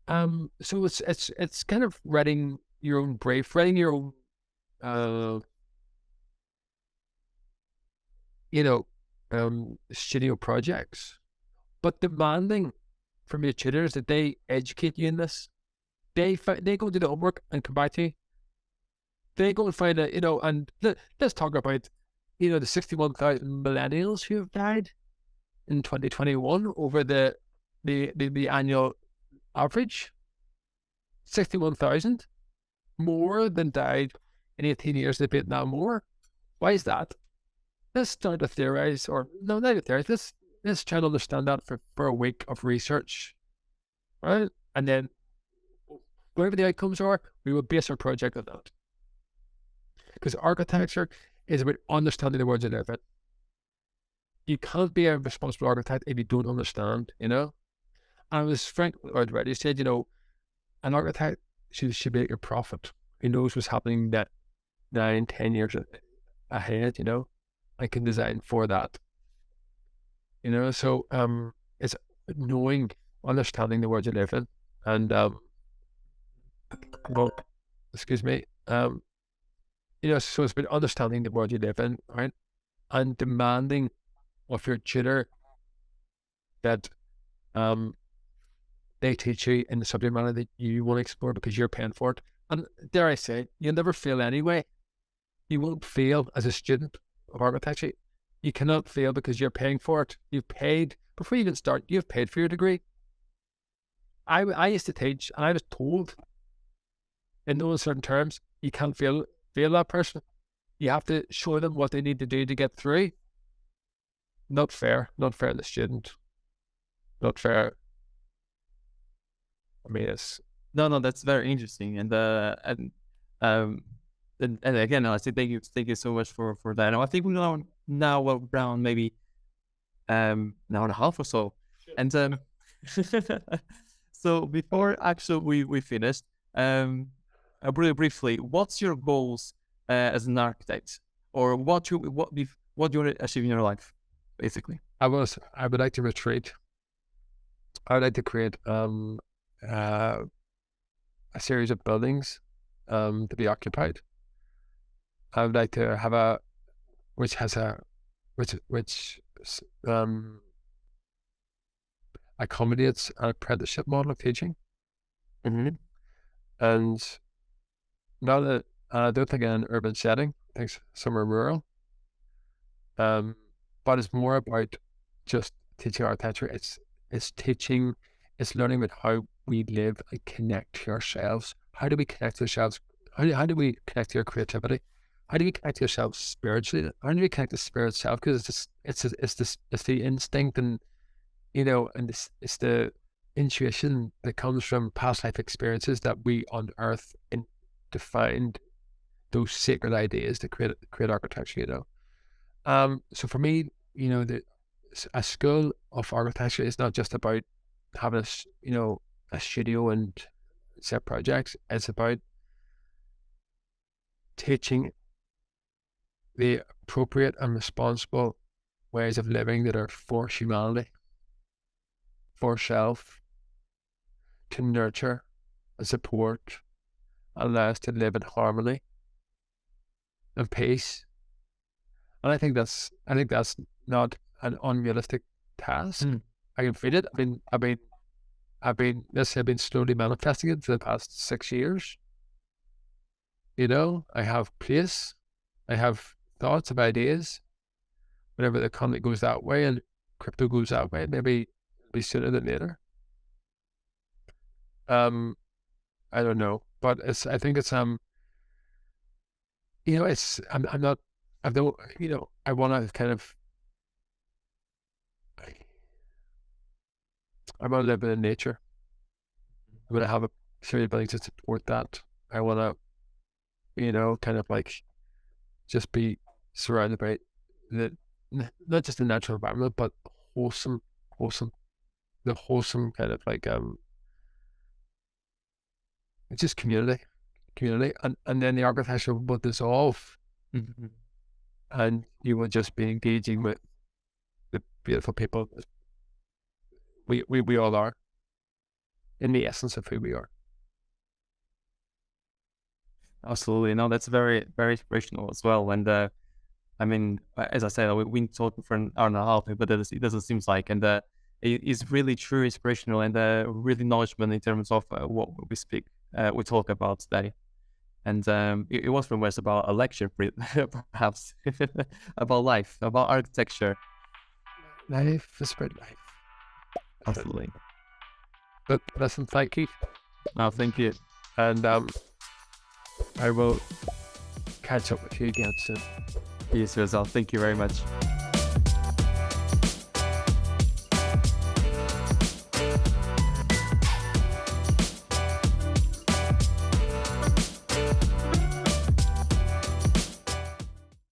know, so it's kind of writing your own brief, writing your own you know, studio projects, but demanding from your tutors that they educate you in this. They go do the homework and come back to you. They go and find a, you know, and let's talk about, you know, the 61,000 millennials who have died in 2021 over the annual average. 61,000 more than died in 18 years of the Vietnam War. Why is that? Let's start to theorize, or no, not theorize. Let's try to understand that for a week of research, right? And then whatever the outcomes are, we will base our project on that. Because architecture is about understanding the world you live in. You can't be a responsible architect if you don't understand, you know? And as Frank already said, you know, an architect should be your prophet. He knows what's happening that 9, 10 years ahead, you know? I can design for that, you know? So it's knowing, understanding the world you live in, and well, excuse me, you know, so it's about understanding the world you live in, right? And demanding of your tutor that they teach you in the subject matter that you want to explore because you're paying for it. And dare I say, you'll never fail anyway. You won't fail as a student of architecture. You cannot fail because you're paying for it. You've paid, before you even start, you've paid for your degree. I used to teach, and I was told in those certain terms, you can't fail that person. You have to show them what they need to do to get through. Not fair to the student. Not fair. I mean, it's No, that's very interesting, and again, I say thank you so much for that. And I think we're now around maybe an hour and a half or so, and so before actually we finished, really briefly, what's your goals as an architect, or what do you want to achieve in your life, basically? I would like to retreat. I would like to create a series of buildings to be occupied. I would like to have which accommodates an apprenticeship model of teaching. Mm-hmm. And not that I don't think in an urban setting, I think somewhere rural. But it's more about just teaching architecture. It's teaching, it's learning about how we live and connect to ourselves. How do we connect to ourselves? How do we connect to our creativity? How do we connect to ourselves spiritually? How do we connect to spirit itself? Because it's the instinct, and you know, and it's the intuition that comes from past life experiences that we unearth and defined those sacred ideas to create architecture. So for me, a school of architecture is not just about having a studio and set projects. It's about teaching the appropriate and responsible ways of living that are for humanity, for self, to nurture and support, and allow us to live in harmony and peace. And I think that's not an unrealistic task. I can feel it. I've been slowly manifesting it for the past 6 years. I have place, I have thoughts of ideas. Whenever the economy goes that way and crypto goes that way, maybe it'll be sooner than later. I don't know, but I think it's it's I'm not I don't I want to kind of I want to live in nature. I want to have a serious ability to support that. I want to kind of like just be surrounded by not just the natural environment, but wholesome, the wholesome kind of like it's just community, and then the architecture will dissolve, and you will just be engaging with the beautiful people. We all are, in the essence of who we are. Absolutely. No, that's very, very inspirational as well. And I mean, as I said, we've been talking for an hour and a half, but it doesn't seem like, and it is really true inspirational and really knowledgeable in terms of what we talk about today. And it was from West about a lecture, perhaps, about life, about architecture. Life is about life. Absolutely. But listen, thank you. No, thank you. And I will catch up with you again soon. Yes, yourself. Thank you very much.